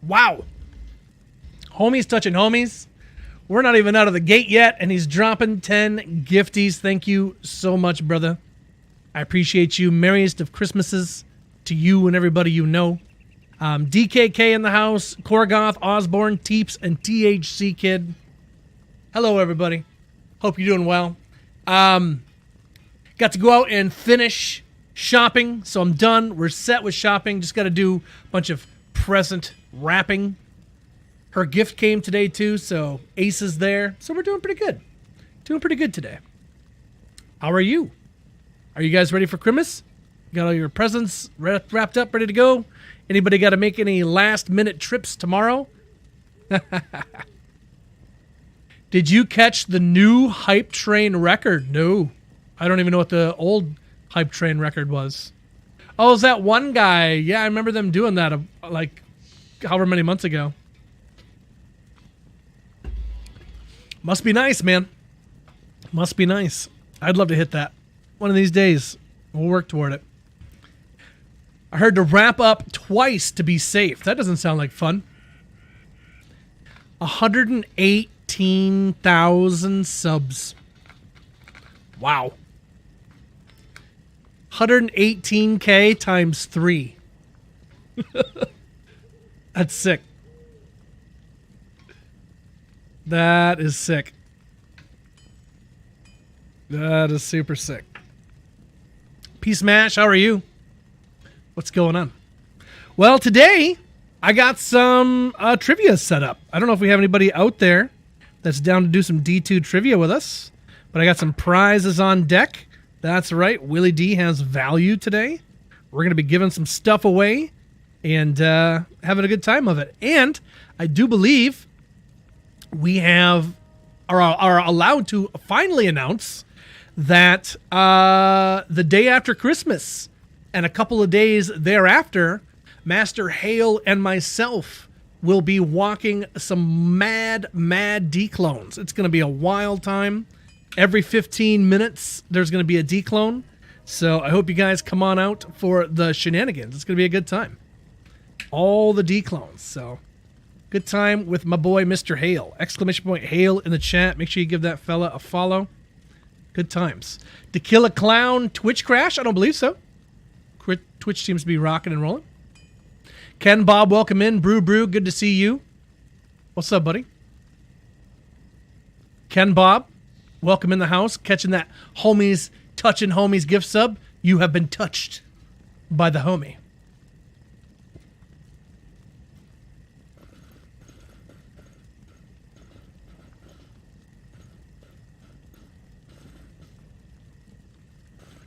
Wow. Homies touching homies. We're not even out of the gate yet, and he's dropping 10 gifties. Thank you so much, brother. I appreciate you. Merriest of Christmases to you and everybody you know. DKK in the house, Korgoth, Osborne, Teeps, and THC Kid. Hello, everybody. Hope you're doing well. Got to go out and finish shopping, so I'm done. We're set with shopping. Just got to do a bunch of present wrapping. Her gift came today, too, so Ace is there. So we're doing pretty good. Doing pretty good today. How are you? Are you guys ready for Christmas? Got all your presents wrapped up, ready to go? Anybody got to make any last-minute trips tomorrow? Did you catch the new Hype Train record? No. I don't even know what the old Hype Train record was. Oh, is that one guy? Yeah, I remember them doing that like however many months ago. Must be nice, man. Must be nice. I'd love to hit that. One of these days. We'll work toward it. I heard to wrap up twice to be safe. That doesn't sound like fun. 118,000 subs. Wow. 118K times 3. That's sick. That is sick. That is super sick. Peace Mash, how are you? What's going on? Well, today I got some trivia set up. I don't know if we have anybody out there that's down to do some D2 trivia with us, but I got some prizes on deck. That's right. Willie D has value today. We're going to be giving some stuff away and having a good time of it. And I do believe we are allowed to finally announce that the day after Christmas and a couple of days thereafter, Master Hale and myself will be walking some mad declones. It's going to be a wild time. Every 15 minutes, there's going to be a declone. So I hope you guys come on out for the shenanigans. It's going to be a good time. All the declones. So good time with my boy, Mr. Hale. Exclamation point Hale in the chat. Make sure you give that fella a follow. Good times. To Kill a Clown Twitch crash? I don't believe so. Twitch seems to be rocking and rolling. Ken Bob, welcome in. Brew, good to see you. What's up, buddy? Ken Bob, welcome in the house. Catching that homies, touching homies gift sub. You have been touched by the homie.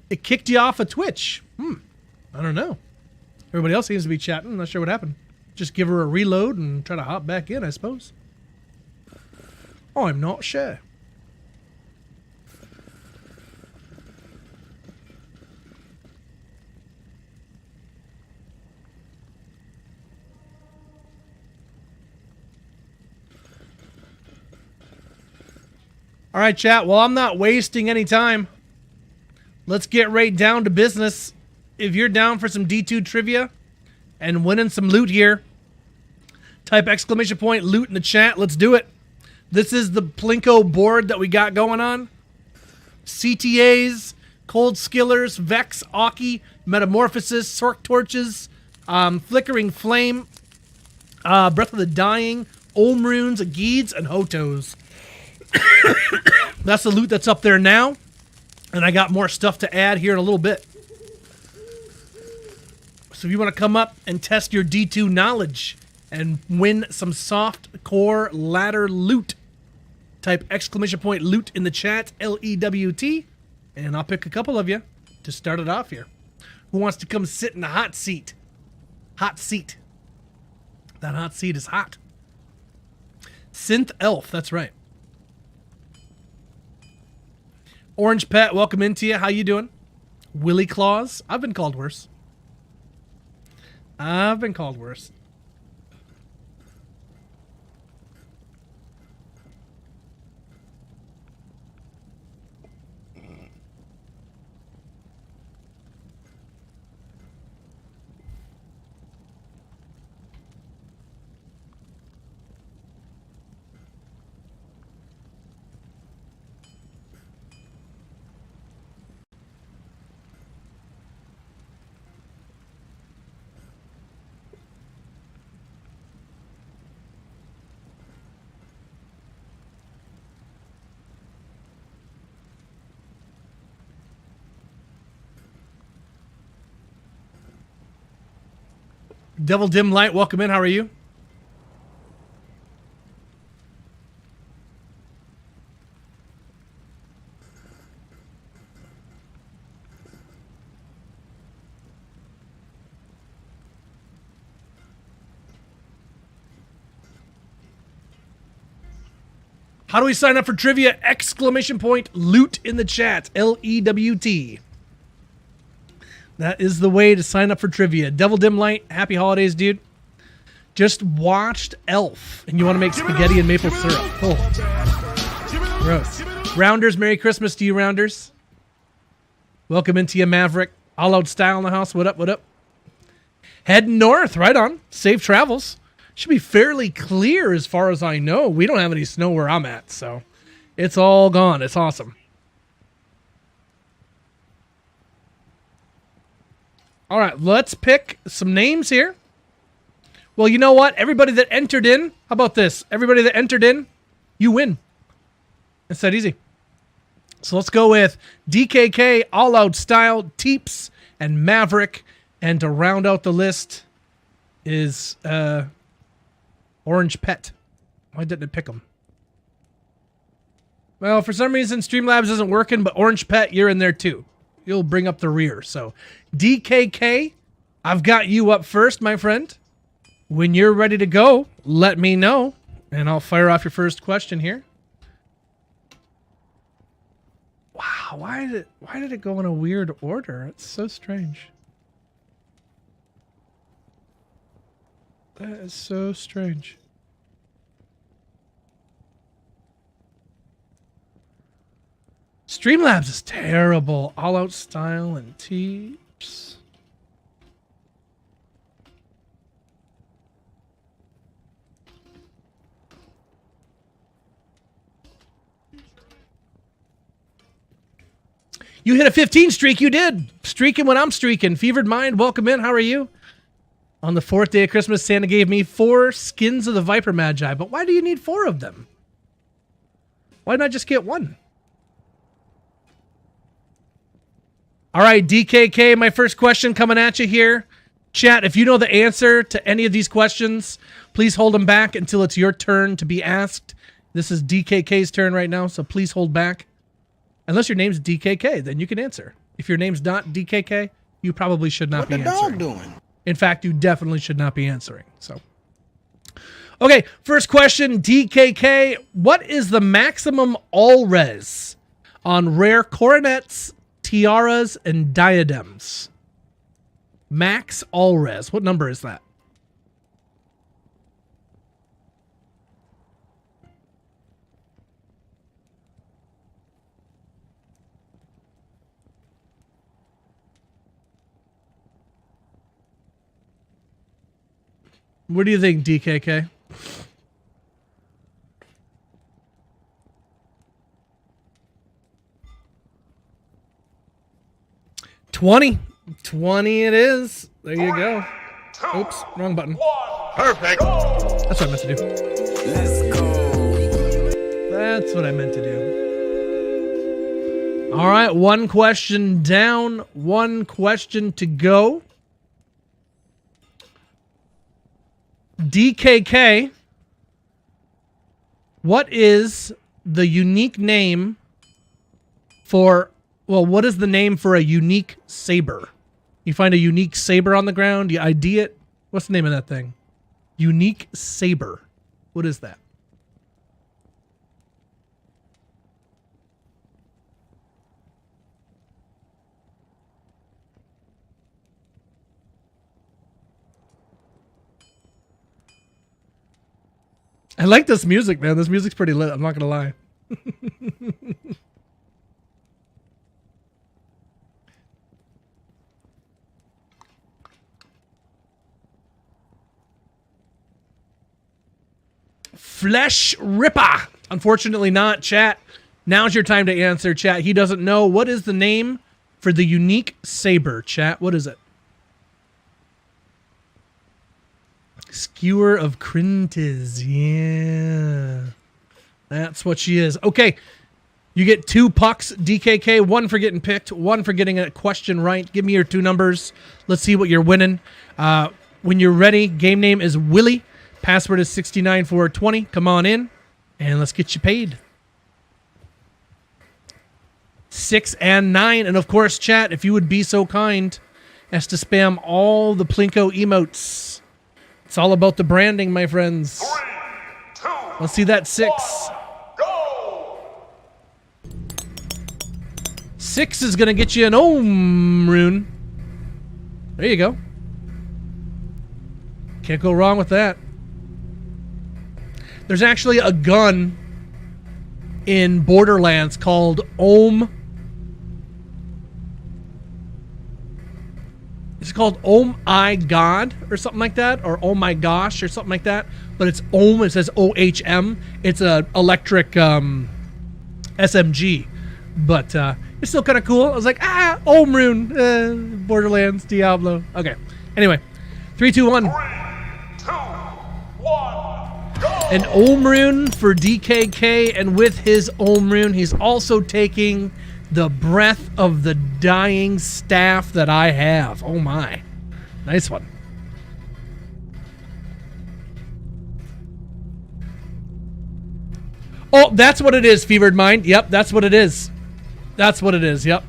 It kicked you off of Twitch. I don't know. Everybody else seems to be chatting. I'm not sure what happened. Just give her a reload and try to hop back in, I suppose. I'm not sure. All right, chat. Well, I'm not wasting any time. Let's get right down to business. If you're down for some D2 trivia and winning some loot here, type exclamation point loot in the chat. Let's do it. This is the Plinko board that we got going on. CTAs, Cold Skillers, Vex, Aki, Metamorphosis, Sork Torches, Flickering Flame, Breath of the Dying, Olmrunes, Agids, and Hotos. That's the loot that's up there now. And I got more stuff to add here in a little bit. So if you want to come up and test your D2 knowledge and win some soft core ladder loot, type exclamation point loot in the chat, LEWT, and I'll pick a couple of you to start it off here. Who wants to come sit in the hot seat? Hot seat. That hot seat is hot. Synth Elf, that's right. Orange Pet, welcome into you. How you doing? Willie Claus, I've been called worse. I've been called worse. Devil Dim Light, welcome in. How are you? How do we sign up for trivia? Exclamation point, Lewt in the chat. Lewt. That is the way to sign up for trivia. Devil Dim Light, happy holidays, dude. Just watched Elf, and you want to make spaghetti and maple syrup. Oh. Gross. Rounders, Merry Christmas to you, Rounders. Welcome into you, Maverick. All Out Style in the house. What up, what up? Heading north, right on. Safe travels. Should be fairly clear as far as I know. We don't have any snow where I'm at, so it's all gone. It's awesome. All right, let's pick some names here. Well, you know what? Everybody that entered in, how about this? Everybody that entered in, you win. It's that easy. So let's go with DKK, All Out Style, Teeps, and Maverick. And to round out the list is Orange Pet. Why didn't it pick them? Well, for some reason, Streamlabs isn't working, but Orange Pet, you're in there too. You'll bring up the rear. So, DKK, I've got you up first, my friend. When you're ready to go, let me know, and I'll fire off your first question here. Wow, why did it go in a weird order? It's so strange. That is so strange. Streamlabs is terrible. All Out Style and Teeps. You hit a 15 streak. You did. Streaking when I'm streaking. Fevered Mind, welcome in. How are you? On the 4th day of Christmas, Santa gave me 4 skins of the Viper Magi. But why do you need 4 of them? Why not just get 1? All right, DKK, my first question coming at you here. Chat, if you know the answer to any of these questions, please hold them back until it's your turn to be asked. This is DKK's turn right now, so please hold back. Unless your name's DKK, then you can answer. If your name's not DKK, you probably should not be answering. What the dog doing? In fact, you definitely should not be answering. So, okay, first question, DKK. What is the maximum all-res on rare coronets, tiaras, and diadems? Max all-res. What number is that? What do you think, DKK? $20. $20 it is. There you go. Oops, wrong button. Perfect. That's what I meant to do. Let's go. That's what I meant to do. All right, one question down, one question to go. DKK, what is the unique name for, well, what is the name for a unique saber? You find a unique saber on the ground, you ID it. What's the name of that thing? Unique saber. What is that? I like this music, man. This music's pretty lit. I'm not going to lie. Flesh Ripper. Unfortunately not, chat. Now's your time to answer, chat. He doesn't know. What is the name for the unique saber, chat? What is it? Skewer of Crintiz. Yeah. That's what she is. Okay. You get 2 pucks, DKK. 1 for getting picked. 1 for getting a question right. Give me your 2 numbers. Let's see what you're winning. We're when you're ready, game name is Willie. Password is 69420. Come on in, and let's get you paid. 6 and 9. And of course, chat, if you would be so kind as to spam all the Plinko emotes. It's all about the branding, my friends. 3, 2, Let's see that 6. 1, go! 6 is going to get you an Ohm rune. There you go. Can't go wrong with that. There's actually a gun in Borderlands called Ohm. It's called Oh My God or something like that, or Oh My Gosh or something like that. But it's Ohm. It says OHM. It's a electric SMG, but it's still kind of cool. I was like, Ohm rune, Borderlands, Diablo. Okay. Anyway, 3, 2, 1. 3, 2, 1, go! An Ohm rune for DKK, and with his Ohm rune, he's also taking the breath of the dying staff that I have. Oh my. Nice one. Oh, that's what it is, Fevered Mind. Yep, that's what it is. That's what it is, yep.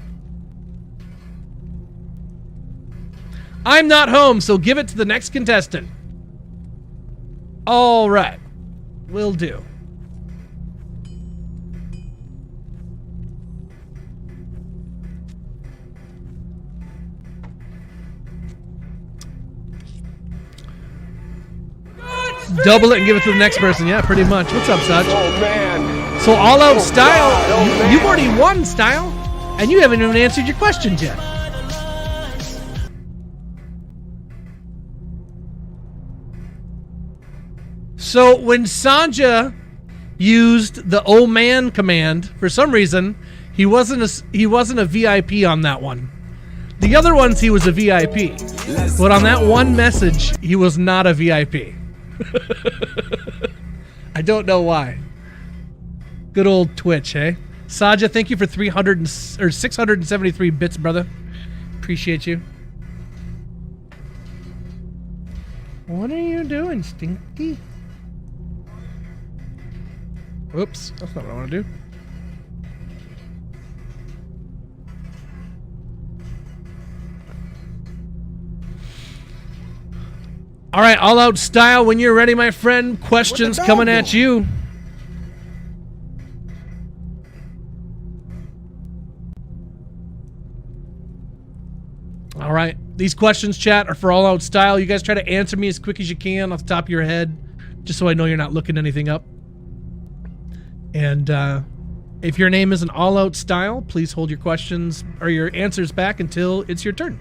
I'm not home, so give it to the next contestant. All right. Will do. Double it and give it to the next person. Yeah, pretty much. What's up, Saj? Oh, man. So all out Style, God, oh, man. you've already won, Style, and you haven't even answered your questions yet. So when Sanja used the "Oh man" command, for some reason, he wasn't a VIP on that one. The other ones he was a VIP, but on that one message he was not a VIP. I don't know why. Good old Twitch, hey? Saja, thank you for 673 bits, brother. Appreciate you. What are you doing, Stinky? Oops, that's not what I want to do. All right, all out Style. When you're ready, my friend, questions coming at you. All right, these questions, chat, are for all out Style. You guys try to answer me as quick as you can off the top of your head, just so I know you're not looking anything up. And if your name isn't all out Style, please hold your questions or your answers back until it's your turn.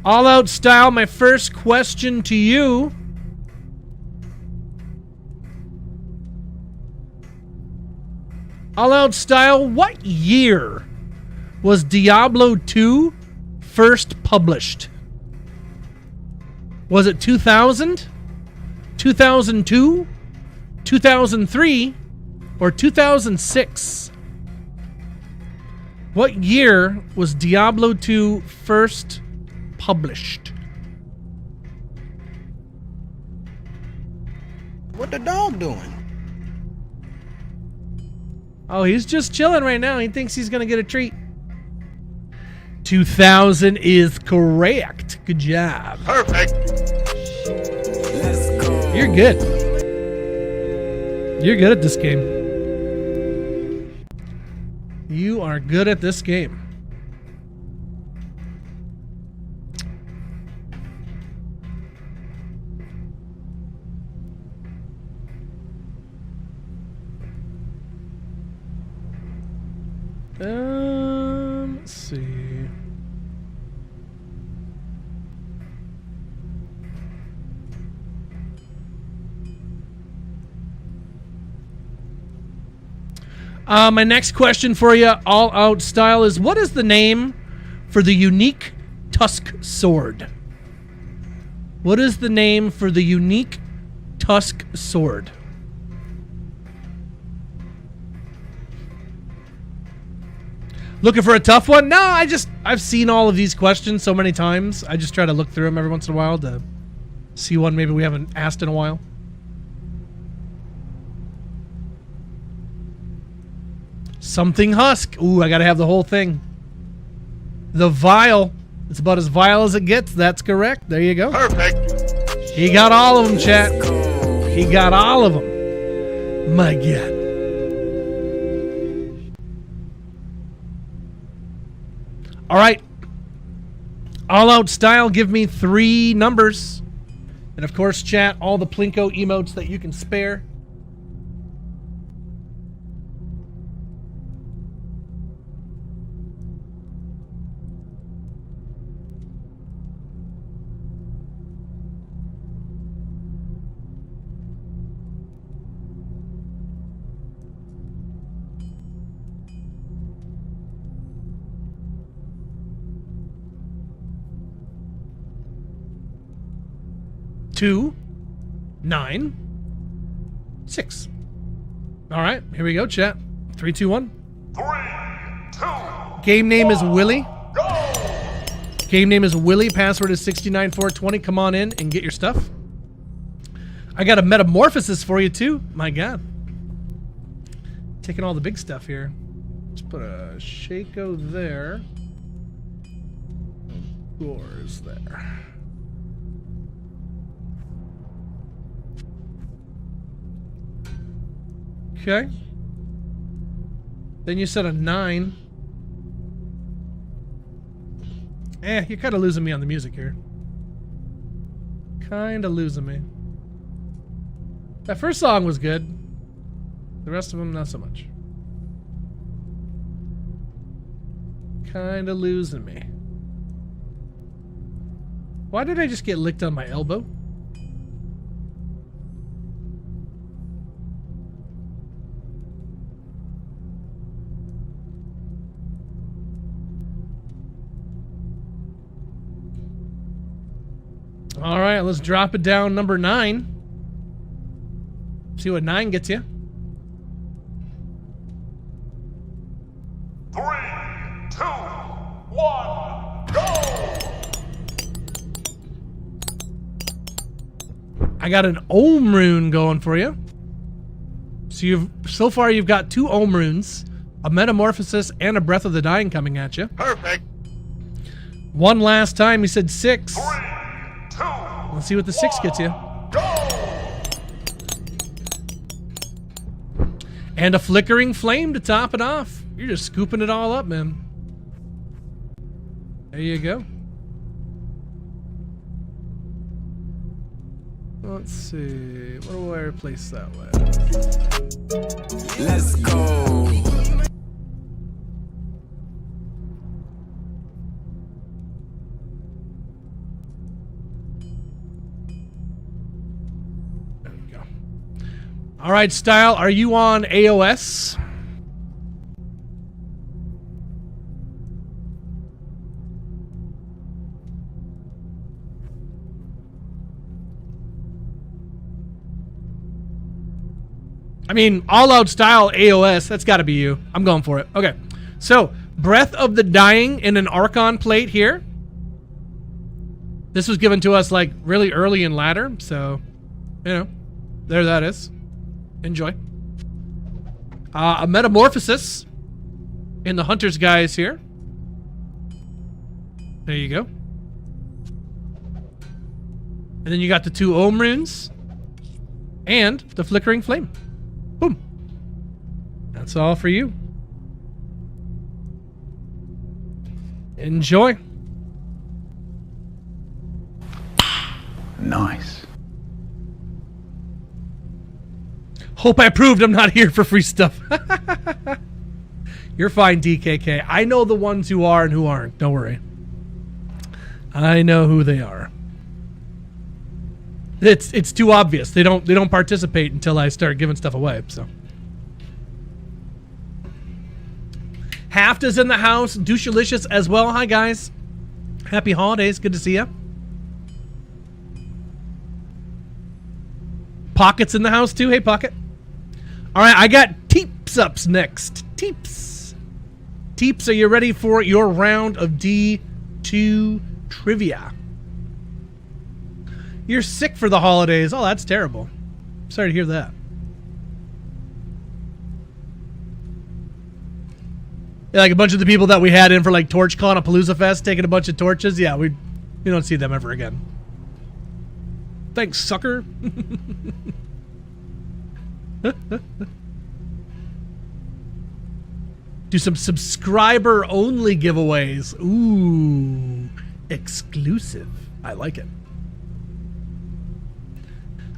All out Style, my first question to you. All out Style, what year was Diablo 2 first published? Was it 2000, 2002, 2003, or 2006? What year was Diablo 2 first published? What the dog doing? Oh, he's just chilling right now. He thinks he's going to get a treat. 2000 is correct. Good job. Perfect. Let's go. You're good. You're good at this game. You are good at this game. Let's see. My next question for you, all out Style, is what is the name for the unique tusk sword? What is the name for the unique tusk sword? Looking for a tough one? No, I've seen all of these questions so many times. I just try to look through them every once in a while to see one maybe we haven't asked in a while. Something husk. Ooh, I gotta have the whole thing. The vial. It's about as vile as it gets. That's correct. There you go. Perfect. He got all of them, chat. He got all of them. My God. All right. All out style. Give me 3 numbers. And of course, chat, all the Plinko emotes that you can spare. Two, 9, 6. All right, here we go, chat. 3, 2, 1. 3, 2. Game name is Willie. Go. Game name is Willie. Password is 69420. Come on in and get your stuff. I got a metamorphosis for you too. My God. Taking all the big stuff here. Let's put a Shaco there. Doors there. Okay. Then you said a 9. You're kind of losing me on the music here. Kind of losing me. That first song was good. The rest of them, not so much. Kind of losing me. Why did I just get licked on my elbow? All right, let's drop it down. Number 9. See what 9 gets you. 3, 2, 1. Go. I got an Ohm rune going for you. So far you've got 2 Ohm runes, a Metamorphosis, and a Breath of the Dying coming at you. Perfect. One last time, you said 6. 3, 2. Let's see what the 6 gets you. Go. And a Flickering Flame to top it off. You're just scooping it all up, man. There you go. Let's see. What do I replace that with? Let's go. There we go. All right, Style, are you on AOS? I mean, all out style AOS, that's got to be you. I'm going for it. Okay. So, Breath of the Dying in an Archon plate here. This was given to us like really early in ladder, so, you know, there that is. Enjoy. A Metamorphosis in the Hunter's Guise here. There you go. And then you got the 2 Ohm runes and the Flickering Flame. Boom. That's all for you. Enjoy. Nice. Hope I proved I'm not here for free stuff. You're fine, DKK. I know the ones who are and who aren't. Don't worry. I know who they are. It's too obvious. They don't participate until I start giving stuff away. So, Hafta's in the house. Douchalicious as well. Hi guys. Happy holidays. Good to see you. Pocket's in the house too. Hey Pocket. All right, I got Teeps ups next. Teeps. Teeps, are you ready for your round of D2 trivia? You're sick for the holidays. Oh, that's terrible. Sorry to hear that. Yeah, like a bunch of the people that we had in for like TorchCon at Palooza Fest taking a bunch of torches. Yeah, we don't see them ever again. Thanks, sucker. Do some subscriber-only giveaways. Ooh, exclusive. I like it.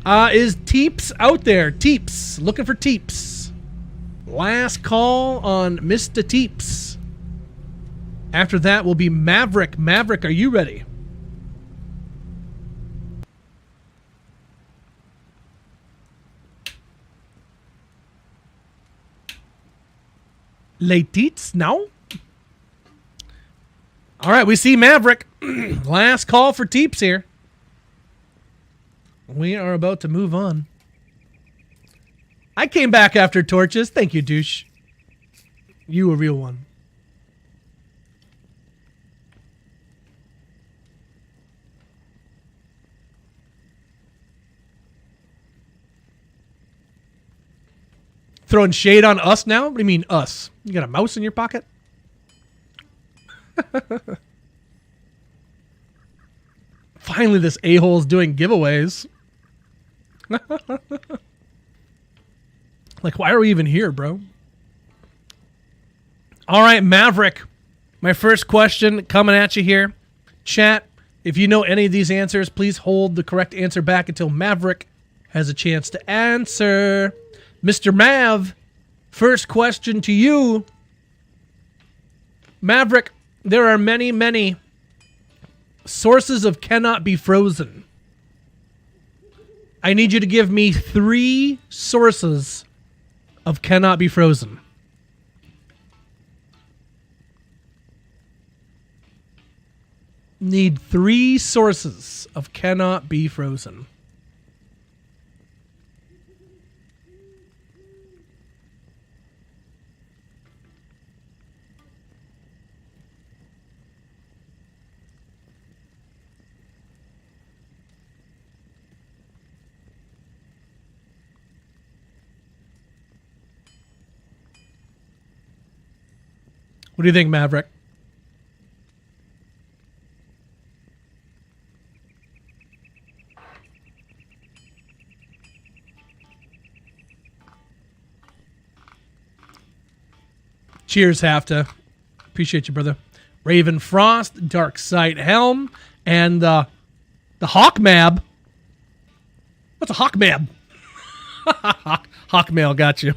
Is Teeps out there? Teeps. Looking for Teeps. Last call on Mr. Teeps. After that will be Maverick. Maverick, are you ready? Late now? All right, we see Maverick. Last call for Teeps here. We are about to move on. I came back after torches. Thank you, douche. You a real one. Throwing shade on us now? What do you mean us? You got a mouse in your pocket? Finally, this a-hole's doing giveaways. Like, why are we even here, bro? All right, Maverick. My first question coming at you here. Chat, if you know any of these answers, please hold the correct answer back until Maverick has a chance to answer. Mr. Mav, first question to you. Maverick, there are many, many sources of cannot be frozen. I need you to give me 3 sources of cannot be frozen. Need 3 sources of cannot be frozen. What do you think, Maverick? Cheers, Hafta. Appreciate you, brother. Raven Frost, Dark Sight Helm, and the Hawkmab. What's a Hawkmab? Hawkmail, got you.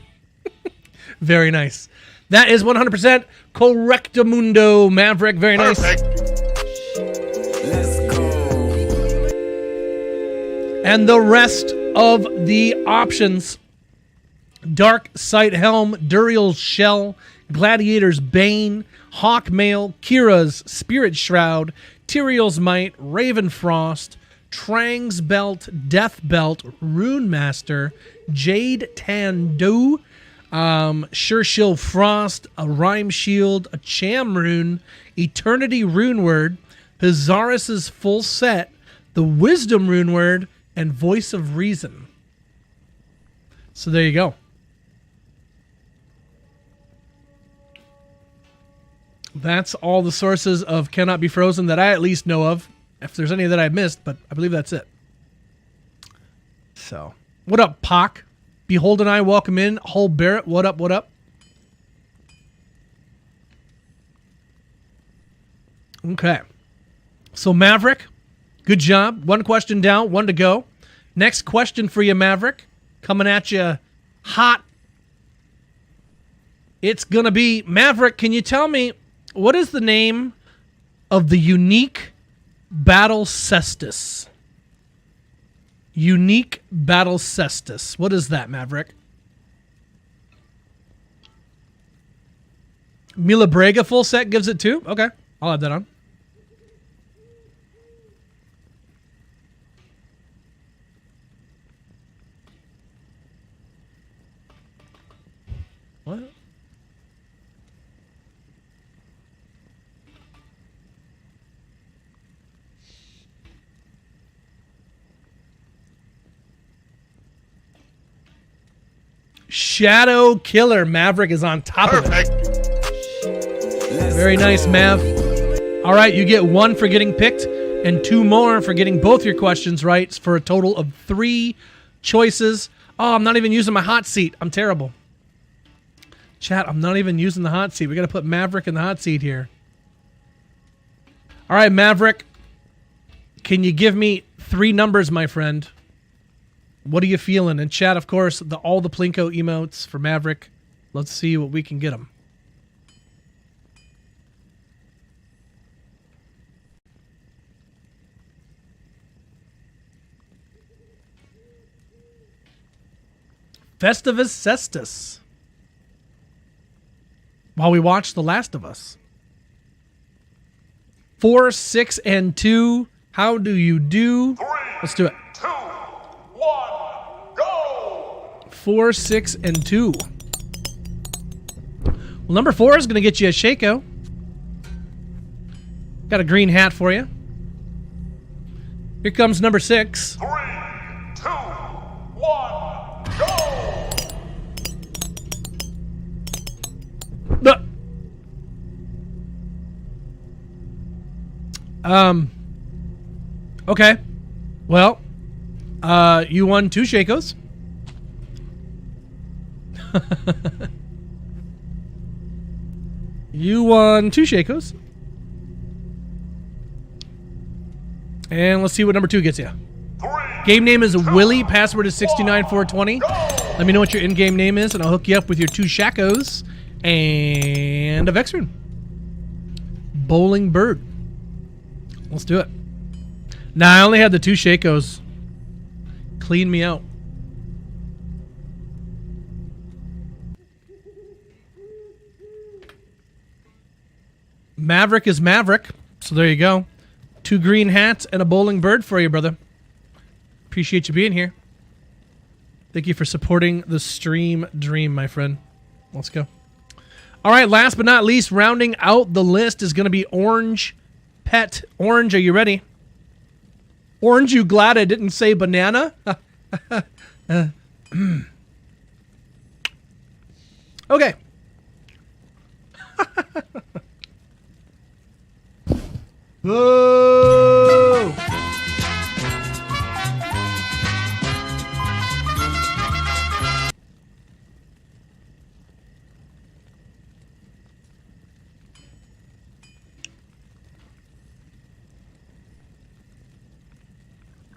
Very nice. That is 100% correctamundo, Maverick. Very nice. Perfect. Let's go. And the rest of the options. Dark Sight Helm, Duriel's Shell, Gladiator's Bane, Hawkmail, Kira's Spirit Shroud, Tyrael's Might, Raven Frost, Trang's Belt, Death Belt, Rune Master, Jade Tandu, Shershil Frost, a Rhyme Shield, a Cham Rune, Eternity Rune Word, Pizarus's Full Set, the Wisdom Rune Word, and Voice of Reason. So there you go. That's all the sources of Cannot Be Frozen that I at least know of. If there's any that I missed, but I believe that's it. So, what up, Pock? Behold and I welcome in. Hull Barrett, what up, what up? Okay. So, Maverick, good job. 1 question down, 1 to go. Next question for you, Maverick. Coming at you hot. It's going to be, Maverick, can you tell me, what is the name of the unique battle cestus? Unique battle cestus. What is that, Maverick? Mila Brega full set gives it 2? Okay, I'll add that on. What? Shadow Killer. Maverick is on top of it. Perfect. Very nice, Mav. All right, you get 1 for getting picked and 2 more for getting both your questions right for a total of 3 choices. Oh, I'm not even using my hot seat. I'm terrible. Chat, I'm not even using the hot seat. We got to put Maverick in the hot seat here. All right, Maverick. Can you give me 3 numbers, my friend? What are you feeling? And chat, of course, all the Plinko emotes for Maverick. Let's see what we can get him. Festivus Cestus. While we watch The Last of Us. 4, 6, and 2. How do you do? 3, Let's do it. 2, 1, go! 4, 6, and 2. Well, number 4 is going to get you a Shaco. Got a green hat for you. Here comes number 6. 3, 2, 1, go! Okay. Well, you won 2 Shakos. You won 2 Shakos. And let's see what number 2 gets you. 3, Game name is Willie. Password is 69420. Let me know what your in-game name is, and I'll hook you up with your 2 Shakos and a Vexrune. Bowling Bird. Let's do it. Nah, I only had the 2 Shakos. Clean me out. Maverick is Maverick. So there you go. 2 green hats and a bowling bird for you, brother. Appreciate you being here. Thank you for supporting the stream dream, my friend. Let's go. All right, last but not least, rounding out the list is going to be Orange Pet. Orange, are you ready? Orange, you glad I didn't say banana? Okay. Whoa!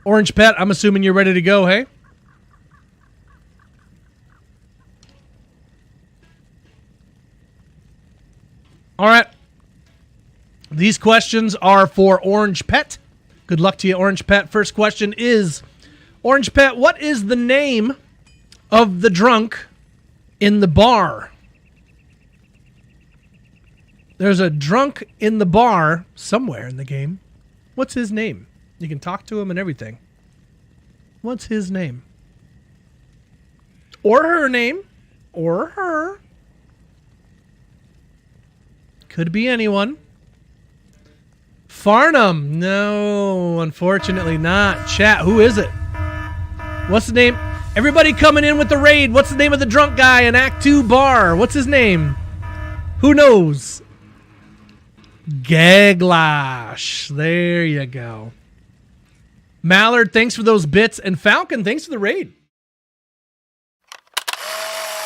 Orange Pet, I'm assuming you're ready to go, hey? All right. These questions are for Orange Pet. Good luck to you, Orange Pet. First question is, Orange Pet, what is the name of the drunk in the bar? There's a drunk in the bar somewhere in the game. What's his name? You can talk to him and everything. What's his name? Or her name. Or her. Could be anyone. Farnham. No, unfortunately not. Chat, who is it? What's the name? Everybody coming in with the raid. What's the name of the drunk guy in Act 2 bar? What's his name? Who knows? Gaglash. There you go. Mallard, thanks for those bits. And Falcon, thanks for the raid.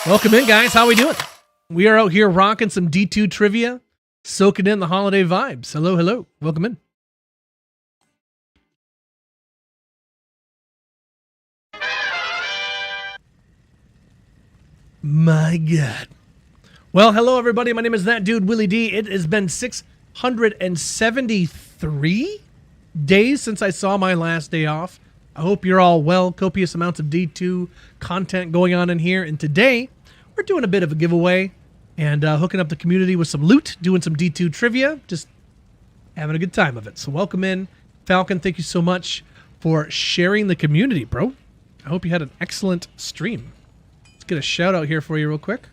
Welcome in, guys. How we doing? We are out here rocking some D2 trivia, soaking in the holiday vibes. Hello, hello. Welcome in. My God. Well, hello, everybody. My name is That Dude, Willie D. It has been 673 days since I saw my last day off. I hope you're all well. Copious amounts of D2 content going on in here. And today, we're doing a bit of a giveaway and hooking up the community with some loot, doing some D2 trivia, just having a good time of it. So welcome in. Falcon, thank you so much for sharing the community, bro. I hope you had an excellent stream. Let's get a shout out here for you real quick.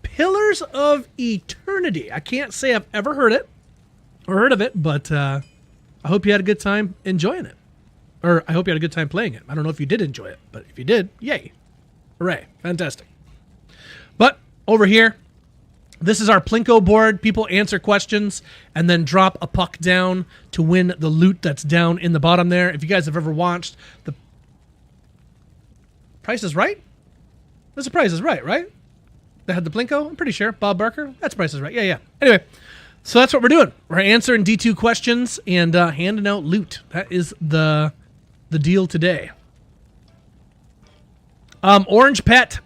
Pillars of Eternity. I can't say I've ever heard it or heard of it, but I hope you had a good time enjoying it. Or I hope you had a good time playing it. I don't know if you did enjoy it, but if you did, yay. Hooray. Fantastic. But over here, this is our Plinko board. People answer questions and then drop a puck down to win the loot that's down in the bottom there. If you guys have ever watched the Price is Right? That's the Price is Right, right? They had the Plinko? I'm pretty sure. Bob Barker? That's Price is Right. Yeah. Anyway, so that's what we're doing. We're answering D2 questions and handing out loot. That is the deal today. Orange Pet.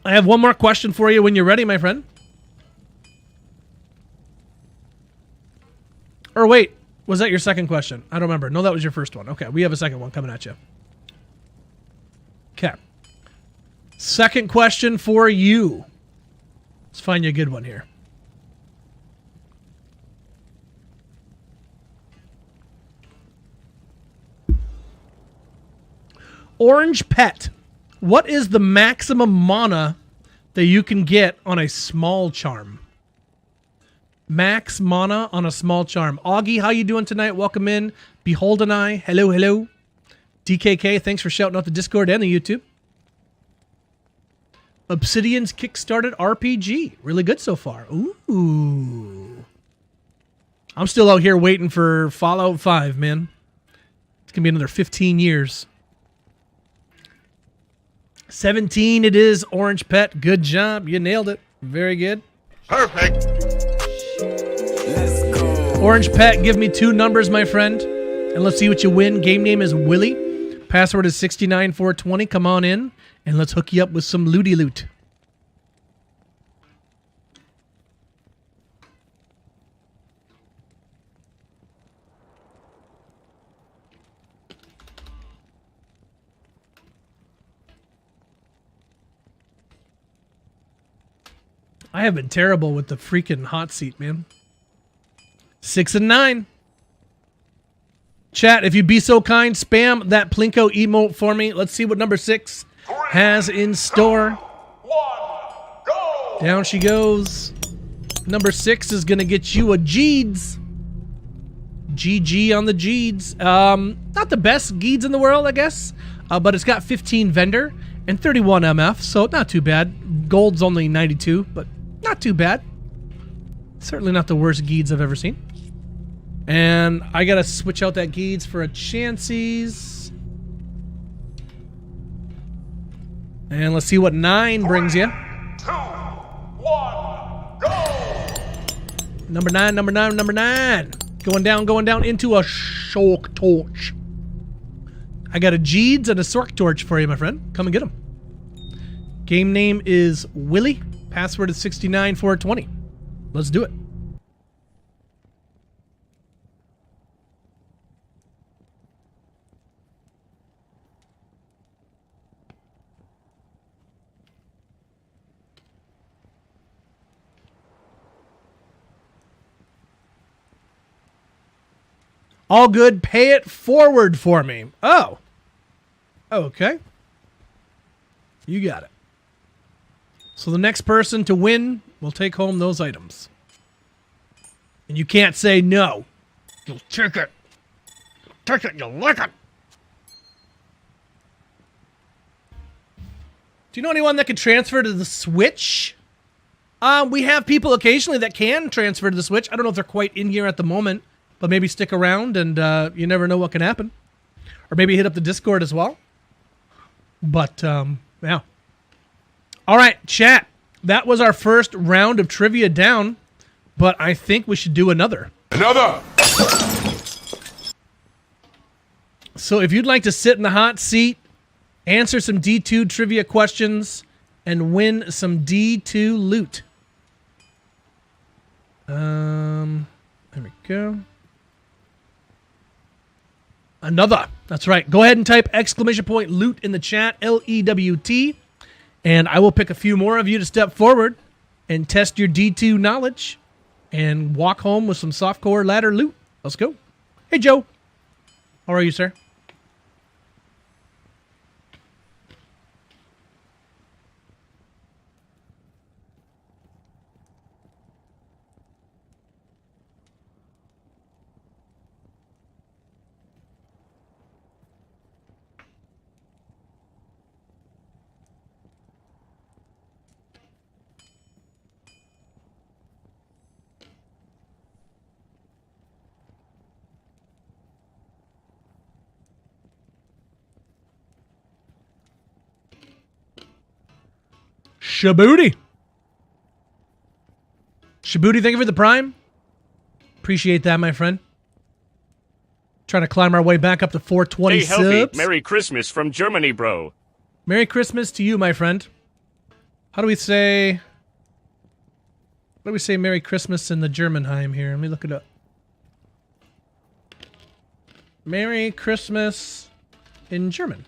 I have one more question for you when you're ready, my friend. Or wait, was that your second question? I don't remember. No, that was your first one. Okay, we have a second one coming at you. Okay. Second question for you. Let's find you a good one here. Orange Pet. What is the maximum mana that you can get on a small charm? Max mana on a small charm. Augie, how you doing tonight? Welcome in. Beholden Eye, hello. DKK, thanks for shouting out the Discord and the YouTube. Obsidian's Kickstarted RPG. Really good so far. Ooh. I'm still out here waiting for Fallout 5, man. It's going to be another 15 years. 17 it is, Orange Pet. Good job. You nailed it. Very good. Perfect. Let's go. Orange Pet, give me 2 numbers, my friend. And let's see what you win. Game name is Willie. Password is 69420. Come on in, and let's hook you up with some looty loot. I have been terrible with the freaking hot seat, man. 6 and 9. Chat, if you'd be so kind, spam that Plinko emote for me. Let's see what number 6 has in store. 1, go. Down she goes. Number 6 is going to get you a Geeds. GG on the Geeds. Not the best Geeds in the world, I guess. But it's got 15 vendor and 31 MF, so not too bad. Gold's only 92, but not too bad. Certainly not the worst Geeds I've ever seen. And I gotta switch out that Geeds for a Chances. And let's see what 9 brings you. 2, 1, go. Number 9. Going down into a Shulk Torch. I got a Geeds and a Sork Torch for you, my friend. Come and get them. Game name is Willie. Password is 69420. Let's do it. All good. Pay it forward for me. Oh. Okay. You got it. So the next person to win will take home those items. And you can't say no. You'll take it. Take it. You'll like it. Do you know anyone that could transfer to the Switch? We have people occasionally that can transfer to the Switch. I don't know if they're quite in here at the moment, but maybe stick around and you never know what can happen. Or maybe hit up the Discord as well. But, yeah. All right, chat. That was our first round of trivia down, but I think we should do another. Another. So if you'd like to sit in the hot seat, answer some D2 trivia questions, and win some D2 loot. There we go. Another. That's right. Go ahead and type !loot in the chat, LEWT, and I will pick a few more of you to step forward and test your D2 knowledge and walk home with some softcore ladder loot. Let's go. Hey, Joe. How are you, sir? Shabooty. Shabooty, thank you for the prime. Appreciate that, my friend. Trying to climb our way back up to 420 Stay healthy. subs. Merry Christmas from Germany, bro. Merry Christmas to you, my friend. How do we say... What do we say Merry Christmas in the Germanheim here? Let me look it up. Merry Christmas in German.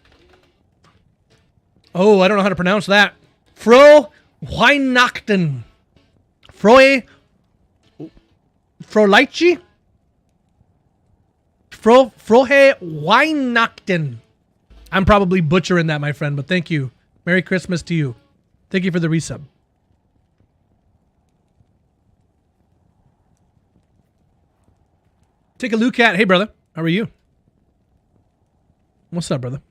Oh, I don't know how to pronounce that. Frohe Weihnachten. Frohe Frohliche? Frohe Weihnachten. I'm probably butchering that, my friend, but thank you. Merry Christmas to you. Thank you for the resub. Take a look at. Hey, brother. How are you? What's up, brother?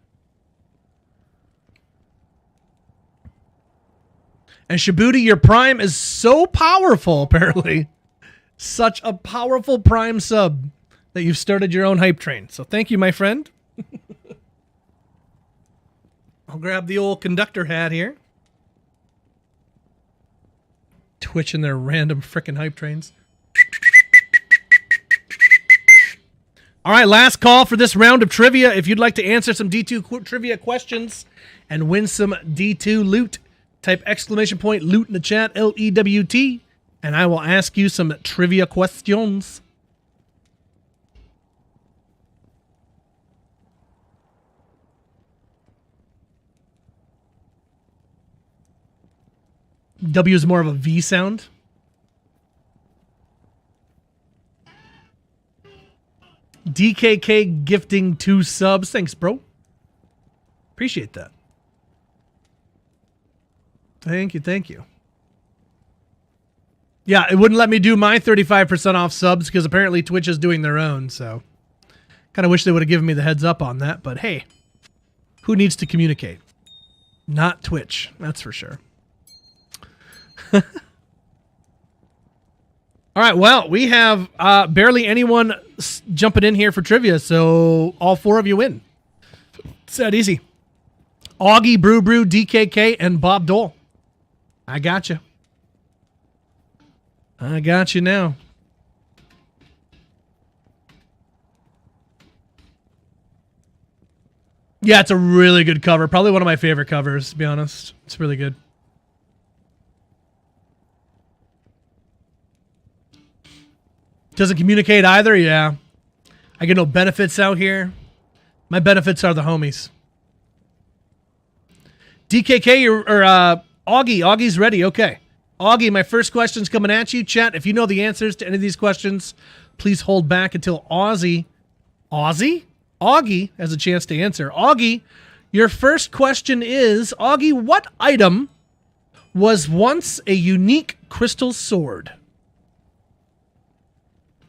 And Shabooty, your prime is so powerful, apparently. Such a powerful prime sub that you've started your own hype train. So thank you, my friend. I'll grab the old conductor hat here. Twitching their random frickin' hype trains. All right, last call for this round of trivia. If you'd like to answer some D2 trivia questions and win some D2 loot, type exclamation point loot in the chat, L-E-W-T, and I will ask you some trivia questions. W is more of a V sound. DKK gifting 2 subs. Thanks, bro. Appreciate that. Thank you, thank you. Yeah, it wouldn't let me do my 35% off subs because apparently Twitch is doing their own, so kind of wish they would have given me the heads up on that, but hey, who needs to communicate? Not Twitch, that's for sure. All right, well, we have barely anyone jumping in here for trivia, so all 4 of you win. It's that easy. Augie, Brew, DKK, and Bob Dole. I got you. I got you now. Yeah, it's a really good cover. Probably one of my favorite covers, to be honest. It's really good. Doesn't communicate either? Yeah. I get no benefits out here. My benefits are the homies. DKK, or Augie. Augie's ready. Okay. Augie, my first question's coming at you. Chat, if you know the answers to any of these questions, please hold back until Augie has a chance to answer. Augie, your first question is, Augie, what item was once a unique crystal sword?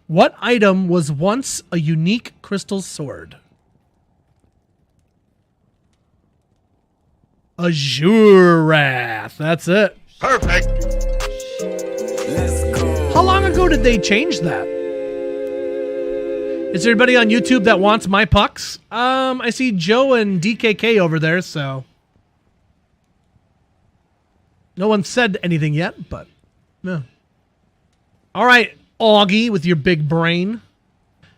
What item was once a unique crystal sword? Azure Wrath. That's it. Perfect. Let's go. How long ago did they change that? Is there anybody on YouTube that wants my pucks? I see Joe and DKK over there, so no one said anything yet, but no. All right, Augie, with your big brain.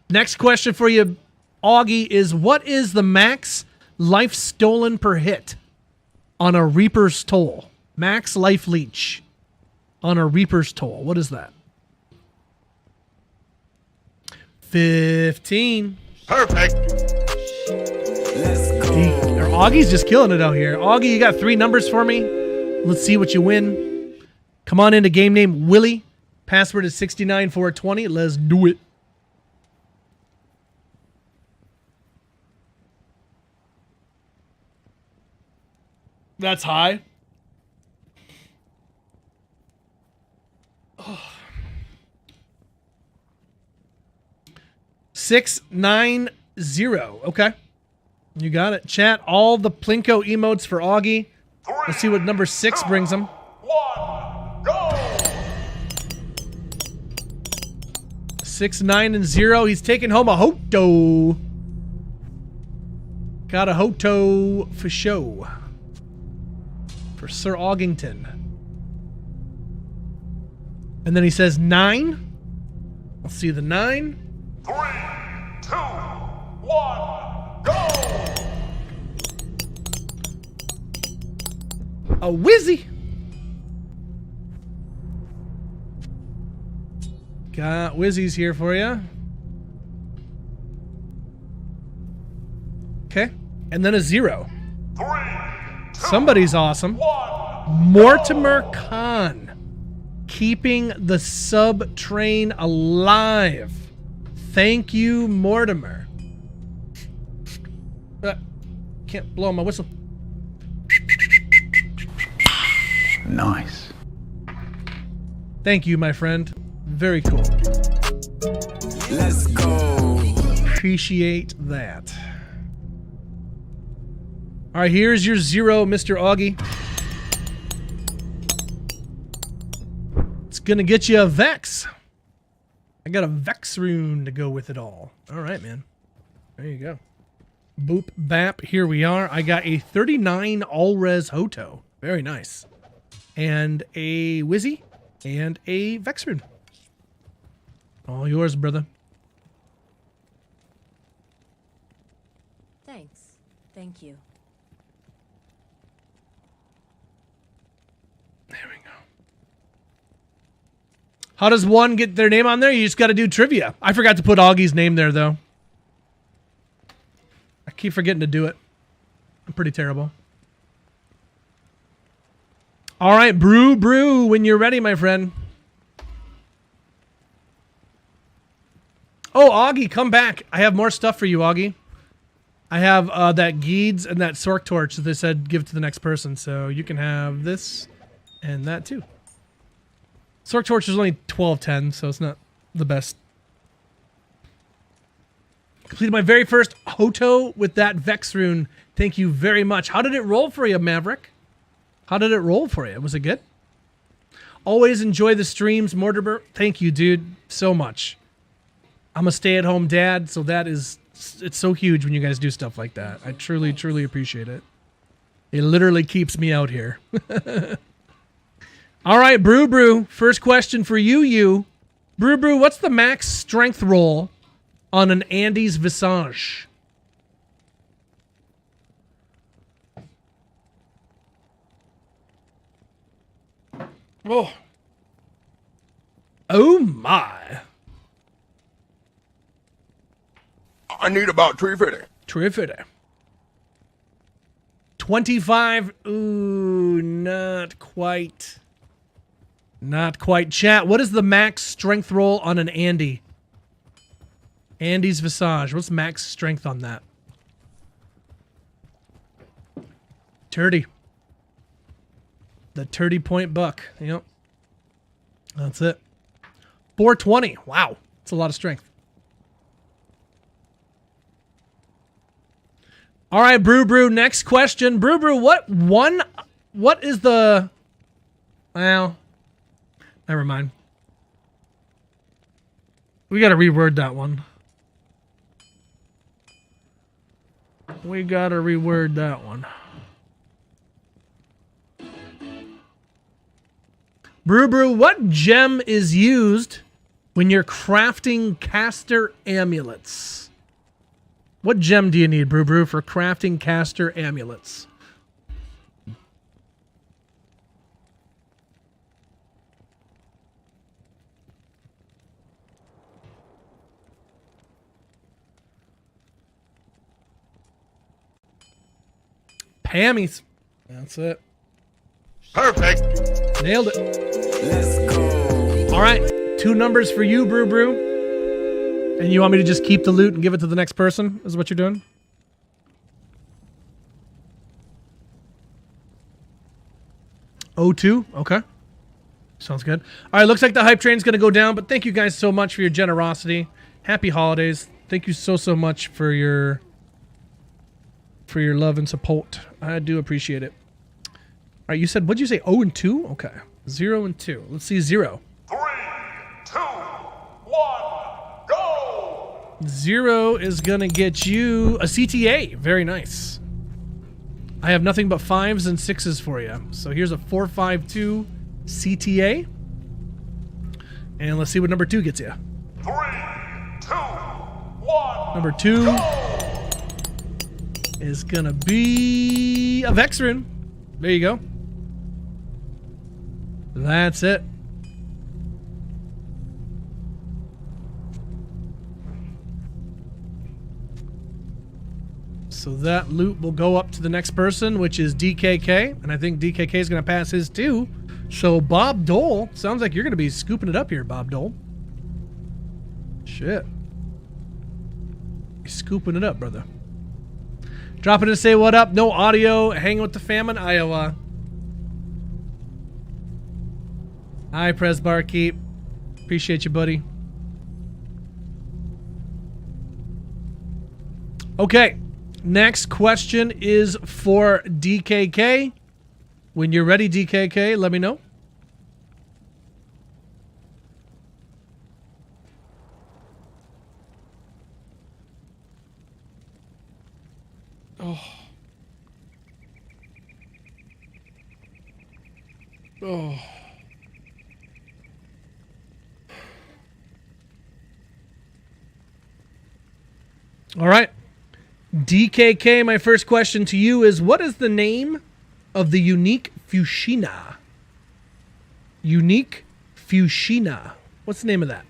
Next question for you, Augie, is what is the max life stolen per hit on a Reaper's Toll? Max life leech on a Reaper's Toll. What is that? 15. Perfect. Let's go. Augie's just killing it out here. Augie, you got 3 numbers for me. Let's see what you win. Come on into game name Willie. Password is 69420. Let's do it. That's high. Oh. 690. Okay. You got it. Chat, all the Plinko emotes for Augie. Let's see what number 6 brings him. 1, go! 6, 9, and 0. He's taking home a Hoto. Got a Hoto for show. For Sir Augington. And then he says 9. Let's see the 9. 3, 2, 1, go! A Wizzy. Got Wizzies here for you. Okay. And then a 0. 3, 2, Somebody's awesome. 1. Mortimer Khan. Keeping the sub train alive. Thank you, Mortimer. Can't blow my whistle. Nice. Thank you, my friend. Very cool. Let's go. Appreciate that. All right, here's your 0, Mr. Augie. It's gonna get you a Vex. I got a Vex rune to go with it all. All right, man. There you go. Boop bap. Here we are. I got a 39 all-res Hoto. Very nice. And a Wizzy and a Vex rune. All yours, brother. Thanks. Thank you. There we go. How does one get their name on there? You just got to do trivia. I forgot to put Augie's name there, though. I keep forgetting to do it. I'm pretty terrible. All right, brew, when you're ready, my friend. Oh, Augie, come back. I have more stuff for you, Augie. I have that Geeds and that Sork Torch that they said give to the next person. So you can have this and that too. Sork Torch is only 1210, so it's not the best. Completed my very first Hoto with that Vex rune. Thank you very much. How did it roll for you, Maverick? How did it roll for you? Was it good? Always enjoy the streams, Mortimer. Thank you, dude, so much. I'm a stay-at-home dad, so it's so huge when you guys do stuff like that. I truly, truly appreciate it. It literally keeps me out here. All right, Brew. First question for you. Brew, what's the max strength roll on an Andy's Visage? Oh my. I need about 350. 350. 25. Ooh, not quite. Not quite. Chat, what is the max strength roll on an Andy? Andy's Visage. What's max strength on that? 30. The 30-point buck. Yep. That's it. 420. Wow. That's a lot of strength. All right, Brew. Next question. Brew, what is the... Well, never mind. We got to reword that one. Brew, what gem is used when you're crafting caster amulets? What gem do you need, Brew, for crafting caster amulets? Pammies. That's it. Perfect. Nailed it. Let's go. All right. 2 numbers for you, Brew. And you want me to just keep the loot and give it to the next person? Is what you're doing? O2? Okay. Sounds good. All right, looks like the hype train's going to go down, but thank you guys so much for your generosity. Happy holidays. Thank you so much for your love and support. I do appreciate it. All right, you said, what'd you say? 0 and 2? Okay. 0 and 2. Let's see 0. 3, 2, 1, go! 0 is going to get you a CTA. Very nice. I have nothing but 5s and 6s for you. So here's a 452 CTA. And let's see what number 2 gets you. 3, 2, 1. Number 2 is gonna be a Vexrin. There you go. That's it. So that loot will go up to the next person, which is DKK. And I think DKK is going to pass his too. So Bob Dole, sounds like you're going to be scooping it up here, Bob Dole. Shit. You're scooping it up, brother. Dropping to say what up. No audio. Hanging with the fam in Iowa. Hi, Pres Barkeep. Appreciate you, buddy. Okay. Next question is for DKK. When you're ready, DKK, let me know. Oh. Oh. All right. DKK, my first question to you is, what is the name of the unique Fushina? Unique Fushina. What's the name of that?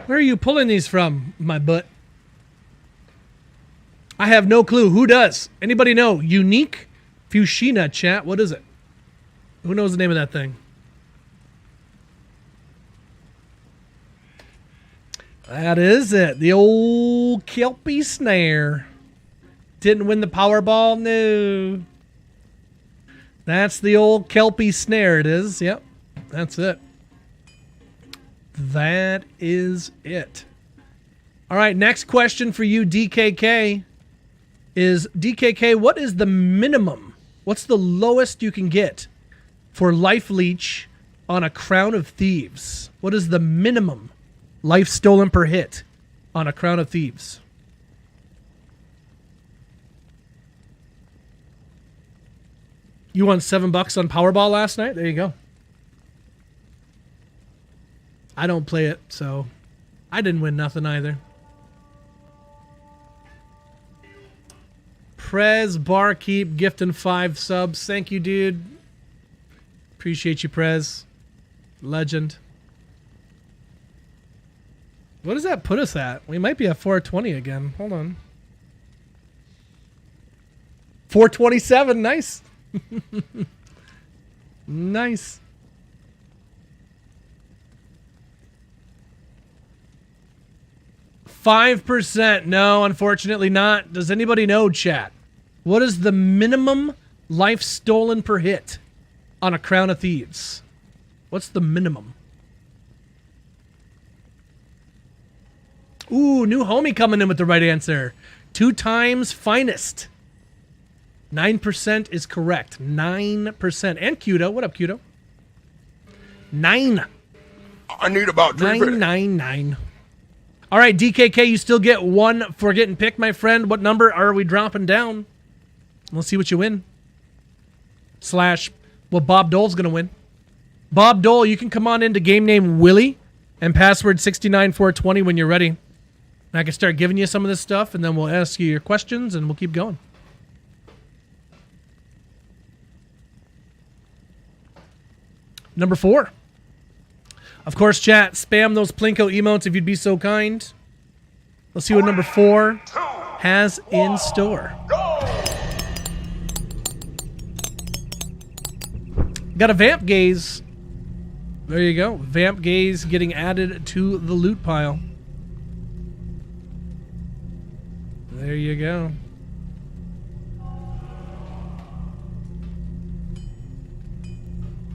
Where are you pulling these from, my butt? I have no clue. Who does? Anybody know? Unique Fushina, chat. What is it? Who knows the name of that thing? That is it. The old Kelpie snare. Didn't win the Powerball? No. That's the old Kelpie snare, it is. Yep. That's it. That is it. All right, next question for you, DKK, is DKK, what is the minimum? What's the lowest you can get for life leech on a Crown of Thieves? What is the minimum life stolen per hit on a Crown of Thieves? You won $7 on Powerball last night? There you go. I don't play it, so I didn't win nothing either. Prez Barkeep gifting 5 subs. Thank you, dude. Appreciate you, Prez. Legend. What does that put us at? We might be at 420 again. Hold on. 427. Nice. Nice. %. No, unfortunately not. Does anybody know, chat? What is the minimum life stolen per hit on a Crown of Thieves? What's the minimum? Ooh, new homie coming in with the right answer. 2 times finest. 9% is correct. 9%. And Cudo. What up, Cudo? 9. I need about 350. 999. All right, DKK, you still get 1 for getting picked, my friend. What number are we dropping down? Let's see what you win. / what Bob Dole's going to win. Bob Dole, you can come on into game name Willie and password 69420 when you're ready. And I can start giving you some of this stuff, and then we'll ask you your questions, and we'll keep going. Number 4. Of course, chat, spam those Plinko emotes if you'd be so kind. Let's see what number 4 has in store. Got a Vamp Gaze. There you go. Vamp Gaze getting added to the loot pile. There you go.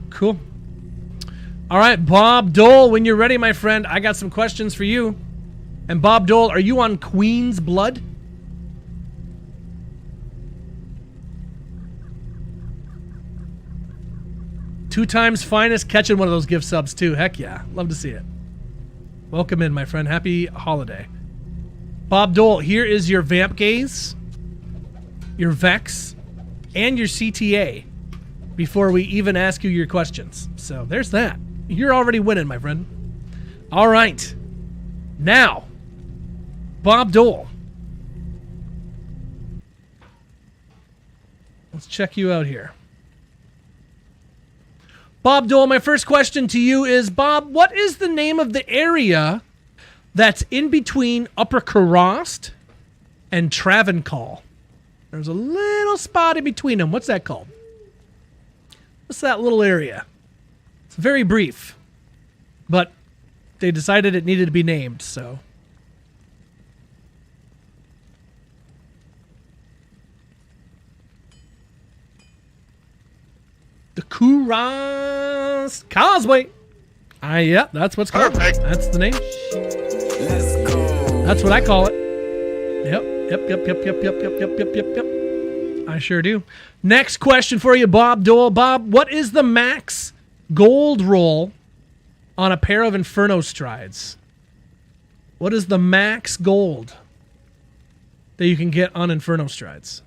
Cool. All right, Bob Dole, when you're ready, my friend, I got some questions for you. And Bob Dole, are you on Queen's Blood? Two times finest, catching one of those gift subs too. Heck yeah. Love to see it. Welcome in, my friend. Happy holiday. Bob Dole, here is your Vamp Gaze, your Vex, and your CTA before we even ask you your questions. So there's that. You're already winning, my friend. All right. Now, Bob Dole. Let's check you out here. Bob Dole, my first question to you is, Bob, what is the name of the area that's in between Upper Karost and Travancore? There's a little spot in between them. What's that called? What's that little area? It's very brief, but they decided it needed to be named, so. The Kuras Causeway. Yeah, that's what's called. Perfect. That's the name. Let's go. That's what I call it. Yep. I sure do. Next question for you, Bob Dole. Bob, what is the max gold roll on a pair of Inferno Strides? What is the max gold that you can get on Inferno Strides?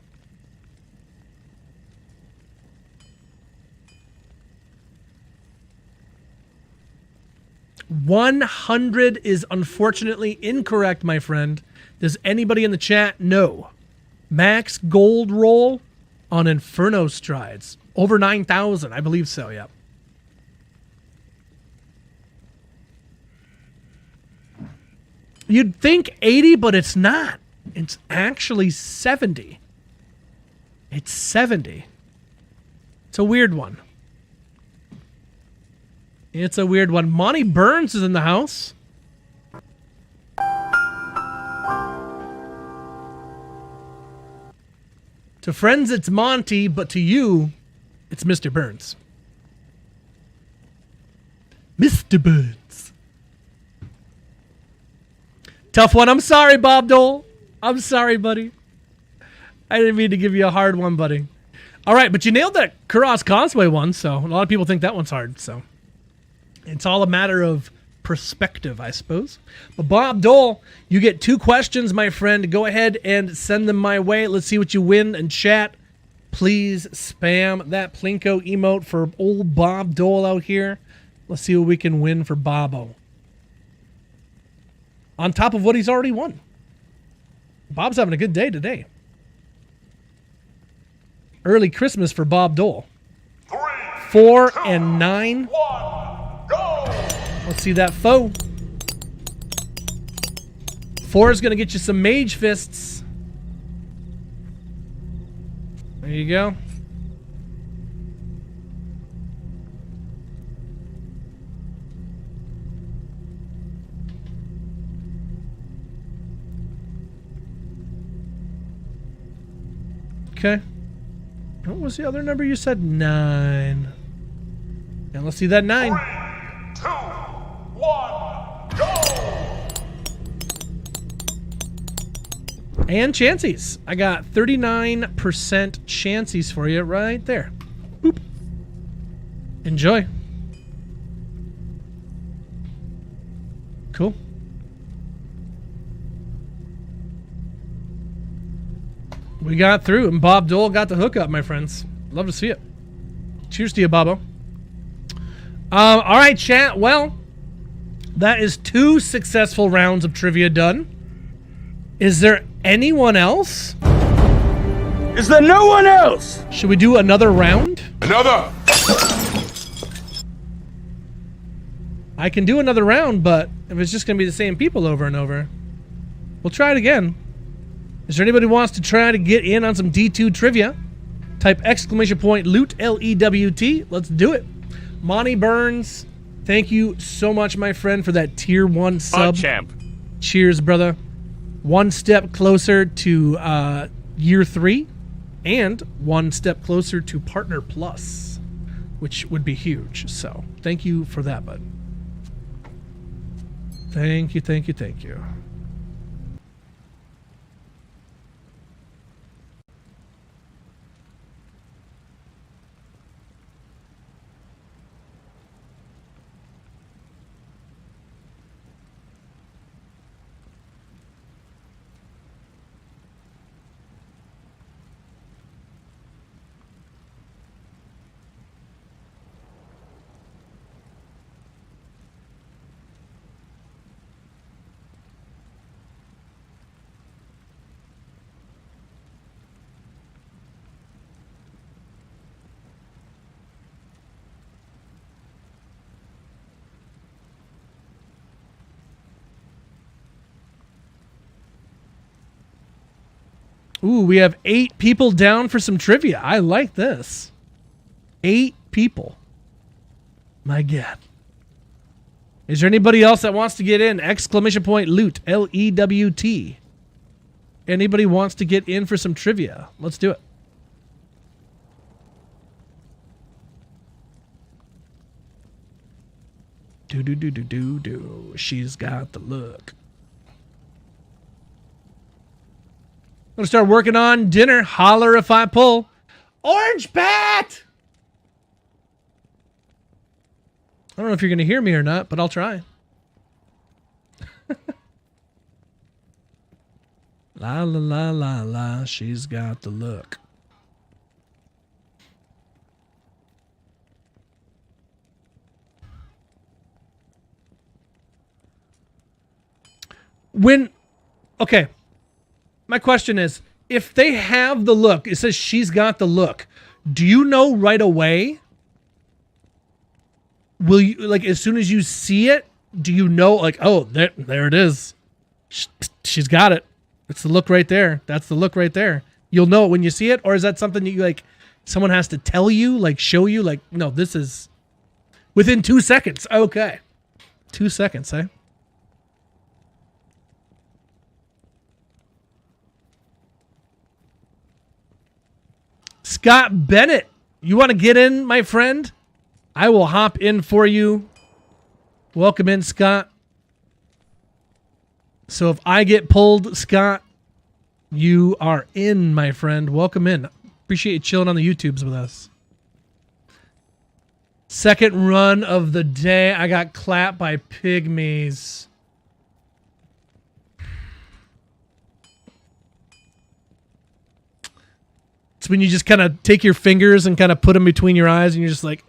100 is unfortunately incorrect, my friend. Does anybody in the chat know? Max gold roll on Inferno Strides. Over 9,000. I believe so, yeah. You'd think 80, but it's not. It's actually 70. It's 70. It's a weird one. It's a weird one. Monty Burns is in the house. To friends, it's Monty, but to you, it's Mr. Burns. Mr. Burns. Tough one. I'm sorry, Bob Dole. I'm sorry, buddy. I didn't mean to give you a hard one, buddy. All right, but you nailed that Kuros Causeway one, so a lot of people think that one's hard, so. It's all a matter of perspective, I suppose. But Bob Dole, you get 2 questions, my friend. Go ahead and send them my way. Let's see what you win. And chat, please spam that Plinko emote for old Bob Dole out here. Let's see what we can win for Bobo. On top of what he's already won. Bob's having a good day today. Early Christmas for Bob Dole. 4 and 9. Let's see that foe. 4 is going to get you some Mage Fists. There you go. Okay. What was the other number you said? 9. And let's see that 9. 3, 2, 1, go! And Chances. I got 39% Chances for you right there. Boop. Enjoy. Cool. We got through, and Bob Dole got the hookup, my friends. Love to see it. Cheers to you, Bobo. All right, chat. Well, that is 2 successful rounds of trivia done. Is there anyone else? Is there no one else? Should we do another round? Another. I can do another round, but if it's just going to be the same people over and over, we'll try it again. Is there anybody who wants to try to get in on some D2 trivia? Type !Lewt, L-E-W-T. Let's do it. Monty Burns, thank you so much, my friend, for that tier 1 sub. Champ. Cheers, brother. One step closer to year 3, and one step closer to Partner Plus, which would be huge. So thank you for that, bud. Thank you, thank you, thank you. Ooh, we have 8 people down for some trivia. I like this. 8 people. My God. Is there anybody else that wants to get in? Exclamation point Lewt. Lewt. Anybody wants to get in for some trivia? Let's do it. Do. She's got the look. I'm gonna start working on dinner. Holler if I pull. Orange Bat! I don't know if you're gonna hear me or not, but I'll try. La la la la la, she's got the look. Okay, my question is, if they have the look, it says she's got the look, do you know right away? Will you, like, as soon as you see it, do you know, like, oh, there it is. She's got it. It's the look right there. That's the look right there. You'll know it when you see it? Or is that something that you, like, someone has to tell you, like, show you, like, no, this is within 2 seconds. Okay. 2 seconds, eh? Scott Bennett, you want to get in, my friend? I will hop in for you. Welcome in, Scott. So if I get pulled, Scott, you are in, my friend. Welcome in. Appreciate you chilling on the YouTubes with us. Second run of the day. I got clapped by pygmies. It's when you just kind of take your fingers and kind of put them between your eyes and you're just like,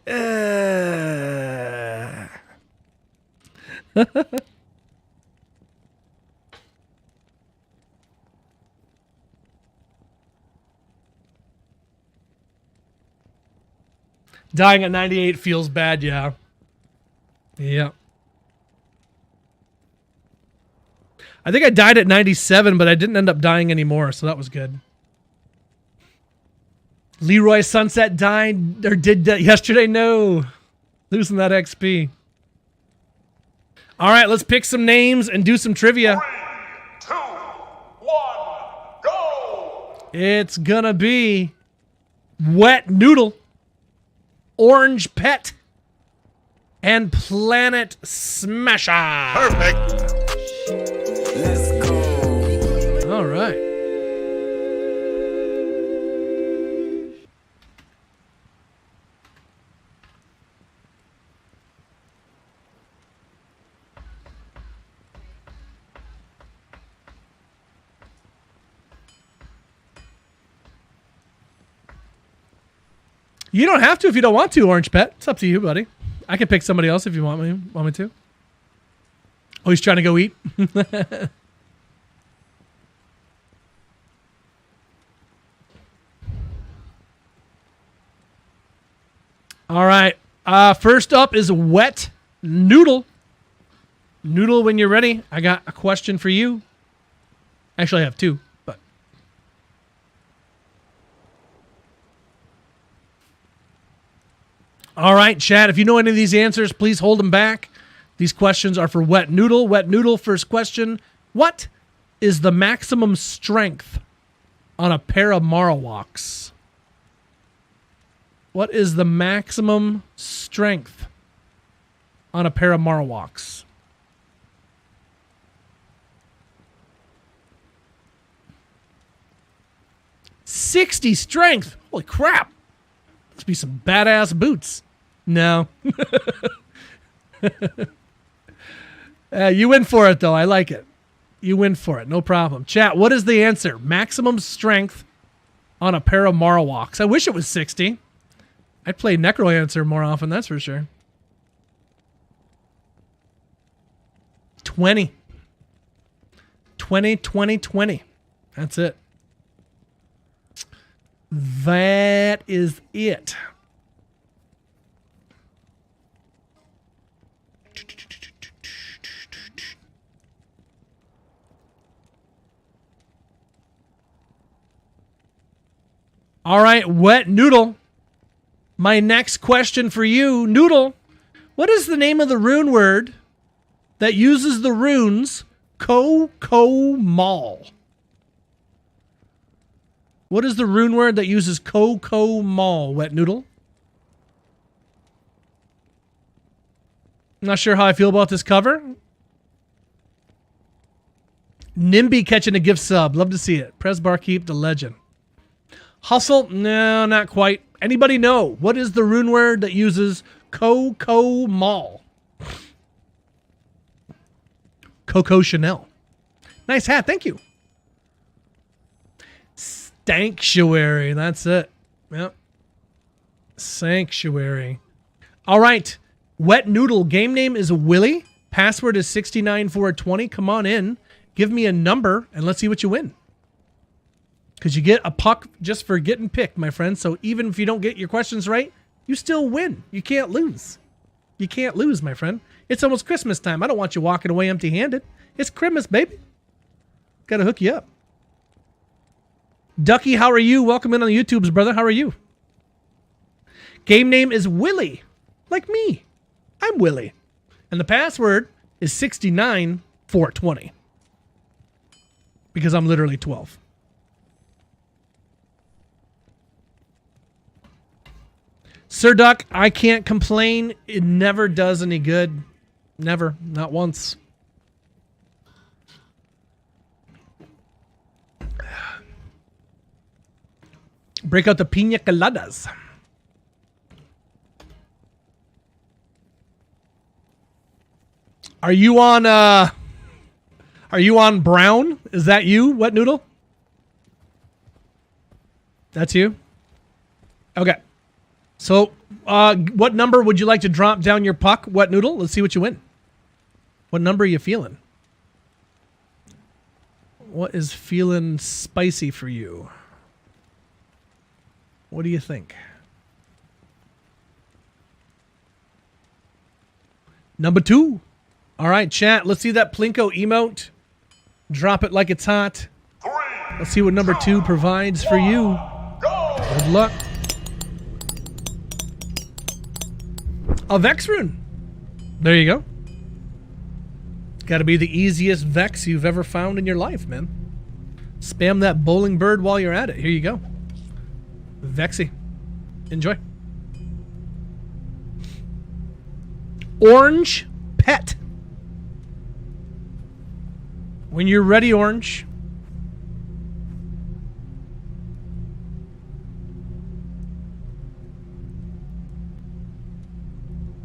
Dying at 98 feels bad, yeah. Yeah. I think I died at 97, but I didn't end up dying anymore, so that was good. Leroy Sunset died, or did yesterday? No. Losing that XP. All right, let's pick some names and do some trivia. 3, 2, 1, go! It's gonna be Wet Noodle, Orange Pet, and Planet Smasher. Perfect. Let's go. All right. You don't have to if you don't want to, Orange Pet. It's up to you, buddy. I can pick somebody else if you want me to. Oh, he's trying to go eat. All right. First up is Wet Noodle. Noodle, when you're ready, I got a question for you. Actually, I have 2, but. All right, chat, if you know any of these answers, please hold them back. These questions are for Wet Noodle. Wet Noodle, first question. What is the maximum strength on a pair of Marowaks? What is the maximum strength on a pair of Marowaks? $60 strength. Holy crap. Must be some badass boots. No. You win for it, though. I like it. You win for it. No problem. Chat, what is the answer? Maximum strength on a pair of Marowaks. I wish it was 60. I'd play Necroancer more often, that's for sure. 20. 20, 20, 20. That's it. That is it. All right, Wet Noodle. My next question for you, Noodle. What is the name of the rune word that uses the runes Ko-Ko-Mal? What is the rune word that uses Ko-Ko-Mal, Wet Noodle? I'm not sure how I feel about this cover. Nimby catching a gift sub. Love to see it. Press Barkeep, the legend. Hustle? No, not quite. Anybody know? What is the rune word that uses Ko-Ko-Mal? Coco Chanel. Nice hat. Thank you. Sanctuary. That's it. Yep. Sanctuary. All right. Wet Noodle. Game name is Willie. Password is 69420. Come on in. Give me a number and let's see what you win. Because you get a puck just for getting picked, my friend. So even if you don't get your questions right, you still win. You can't lose. You can't lose, my friend. It's almost Christmas time. I don't want you walking away empty-handed. It's Christmas, baby. Got to hook you up. Ducky, how are you? Welcome in on the YouTubes, brother. How are you? Game name is Willie. Like me. I'm Willie. And the password is 69420. Because I'm literally 12. Sir Duck, I can't complain. It never does any good. Never. Not once. Break out the pina coladas. Are you on brown? Is that you, Wet Noodle? That's you? Okay. So, what number would you like to drop down your puck, Wet Noodle? Let's see what you win. What number are you feeling? What is feeling spicy for you? What do you think? Number 2. All right, chat. Let's see that Plinko emote. Drop it like it's hot. 3, Let's see what number 2 provides for you. go! Good luck. A Vex rune. There you go. Got to be the easiest Vex you've ever found in your life, man. Spam that bowling bird while you're at it. Here you go. Vexy. Enjoy. Orange Pet. When you're ready, Orange.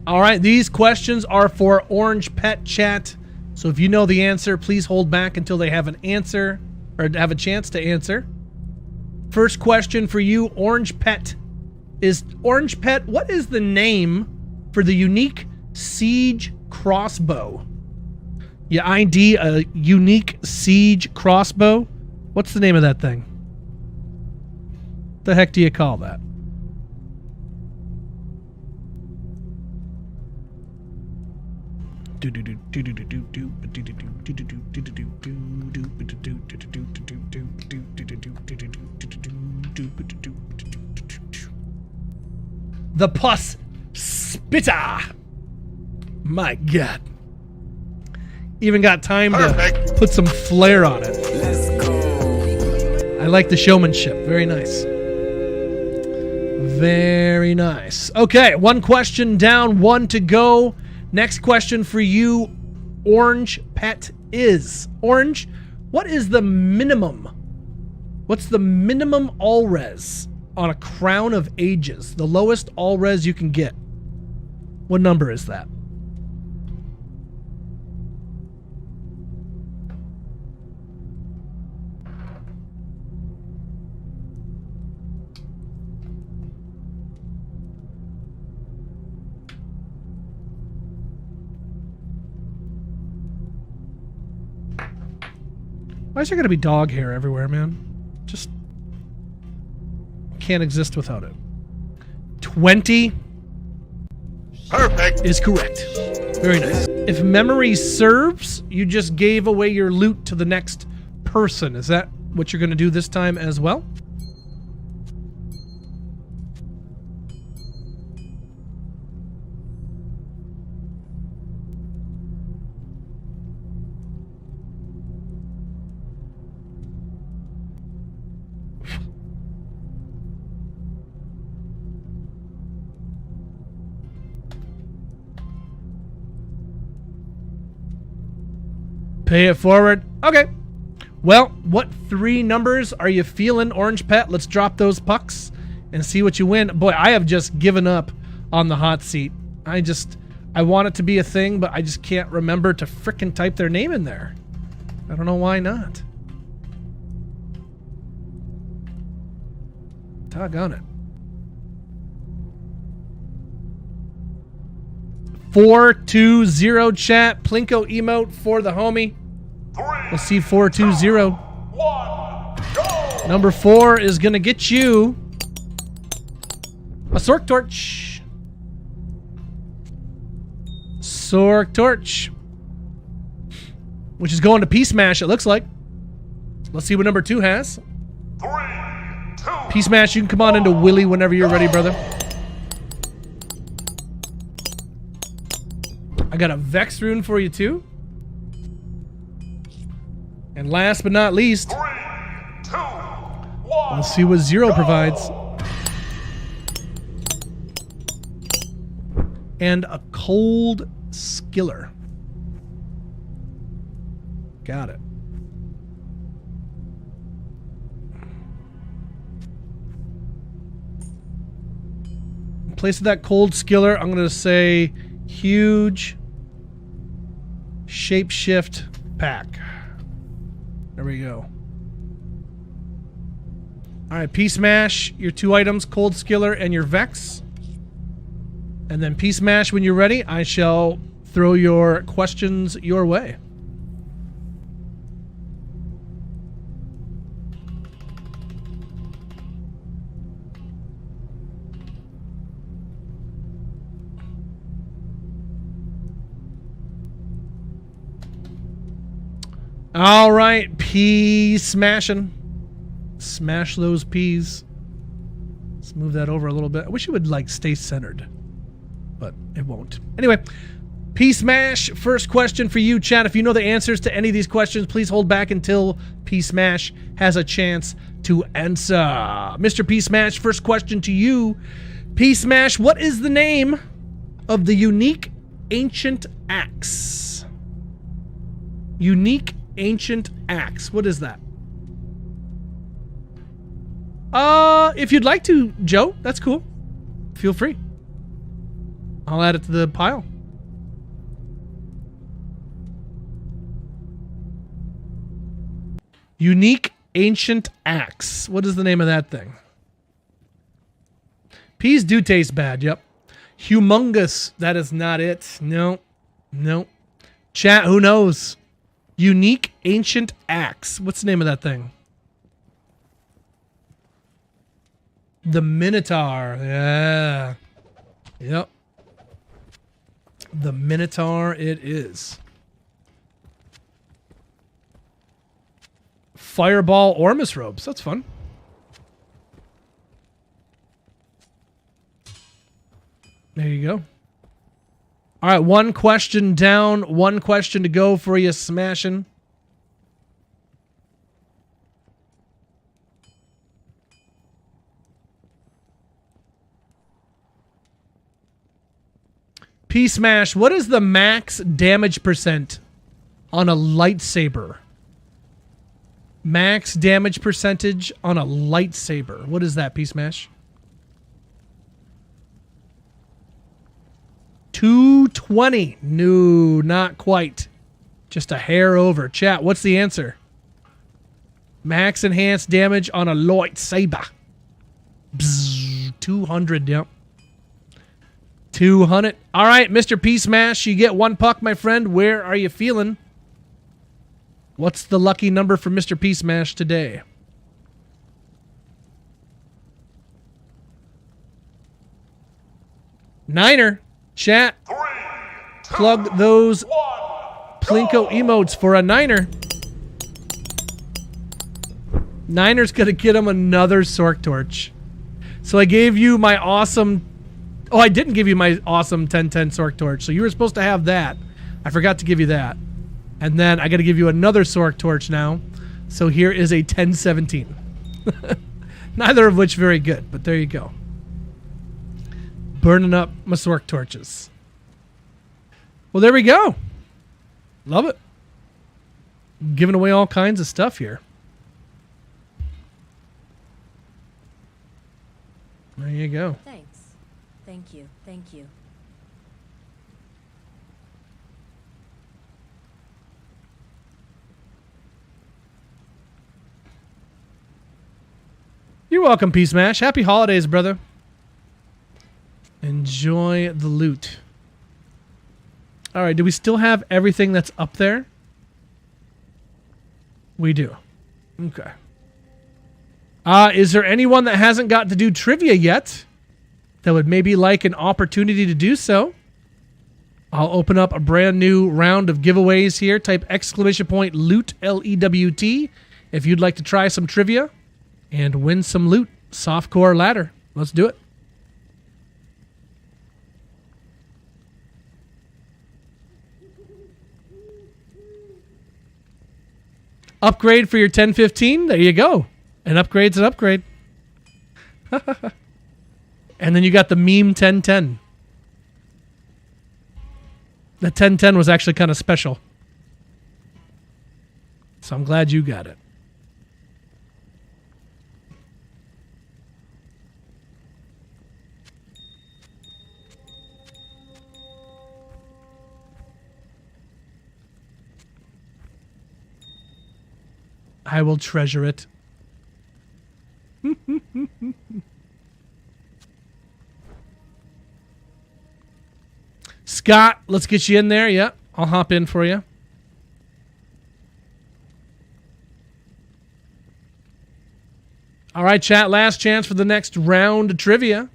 All right, these questions are for Orange Pet chat. So if you know the answer, please hold back until they have an answer or have a chance to answer. First question for you, Orange Pet. Is Orange Pet, what is the name for the unique siege crossbow? You ID a unique siege crossbow? What's the name of that thing? The heck do you call that? The Pus Spitter. My God. Even got time to put some flair on it. Let's go. I like the showmanship. Very nice. Very nice. Okay, one question down, one to go. Next question for you, Orange Pet, is Orange, what is the minimum? What's the minimum all-res on a Crown of Ages? The lowest all-res you can get. What number is that? Why is there going to be dog hair everywhere, man? Just can't exist without it. 20 Perfect. is correct. Very nice. If memory serves, you just gave away your loot to the next person. Is that what you're going to do this time as well? Pay it forward. Okay. Well, what 3 numbers are you feeling, Orange Pet? Let's drop those pucks and see what you win. Boy, I have just given up on the hot seat. I want it to be a thing, but I just can't remember to frickin' type their name in there. I don't know why not. Doggone it. 420 chat. Plinko emote for the homie. 3, Let's see 420. 1, go! Number 4 is going to get you a Sork Torch. Sork Torch. Which is going to Peace Mash, it looks like. Let's see what number 2 has. 3, 2, Peace Mash, you can come on into Willy whenever you're ready, brother. I got a Vex rune for you, too. And last but not least, 3, 2, 1. let's see what 0 provides. And a Cold Skiller. Got it. In place of that Cold Skiller, I'm going to say huge shapeshift pack. There we go. All right, Peace Mash, your 2 items, Cold Skiller and your Vex. And then Peace Mash, when you're ready, I shall throw your questions your way. All right, pea smashing. Smash those peas. Let's move that over a little bit. I wish it would like stay centered, but it won't. Anyway, pea smash. First question for you, chat. If you know the answers to any of these questions, please hold back until Pea Smash has a chance to answer. Mr. Pea Smash, first question to you. Pea Smash, what is the name of the unique ancient axe? Unique ancient axe. What is that? If you'd like to, Joe, that's cool. Feel free. I'll add it to the pile. Unique ancient axe. What is the name of that thing? Peas do taste bad, yep. Humongous. That is not it. No. No. Chat, who knows? Unique ancient axe. What's the name of that thing? The Minotaur. Yeah. Yep. The Minotaur it is. Fireball Ormus robes. That's fun. There you go. All right, one question down, one question to go for you, smashing. P Smash, what is the max damage percent on a lightsaber? Max damage percentage on a lightsaber. What is that, P Smash? 220. No, not quite. Just a hair over. Chat, what's the answer? Max enhanced damage on a lightsaber. Bzz, 200, yep. 200. All right, Mr. P Smash, you get one puck, my friend. Where are you feeling? What's the lucky number for Mr. P Smash today? Niner. Chat. 3, 2, Plug those 1, Plinko emotes for a Niner. Niner's gonna get him another Sork Torch. So I gave you my awesome... Oh, I didn't give you my awesome 1010 Sork Torch. So you were supposed to have that. I forgot to give you that. And then I got to give you another Sork Torch now. So here is a 1017. Neither of which very good, but there you go. Burning up my Sork Torches. Well, there we go. Love it. giving away all kinds of stuff here. There you go. Thanks. Thank you. Thank you. You're welcome, Peace Mash. Happy holidays, brother. Enjoy the loot. All right, do we still have everything that's up there? We do. Okay. Is there anyone that hasn't got to do trivia yet that would maybe like an opportunity to do so? I'll open up a brand new round of giveaways here. Type !Lewt, L-E-W-T, if you'd like to try some trivia and win some loot. Softcore ladder. Let's do it. Upgrade for your 1015. There you go. An upgrade's an upgrade. And then you got the meme 1010. The 1010 was actually kind of special. So I'm glad you got it. I will treasure it. Scott, let's get you in there. Yeah, I'll hop in for you. All right, chat. Last chance for the next round of trivia.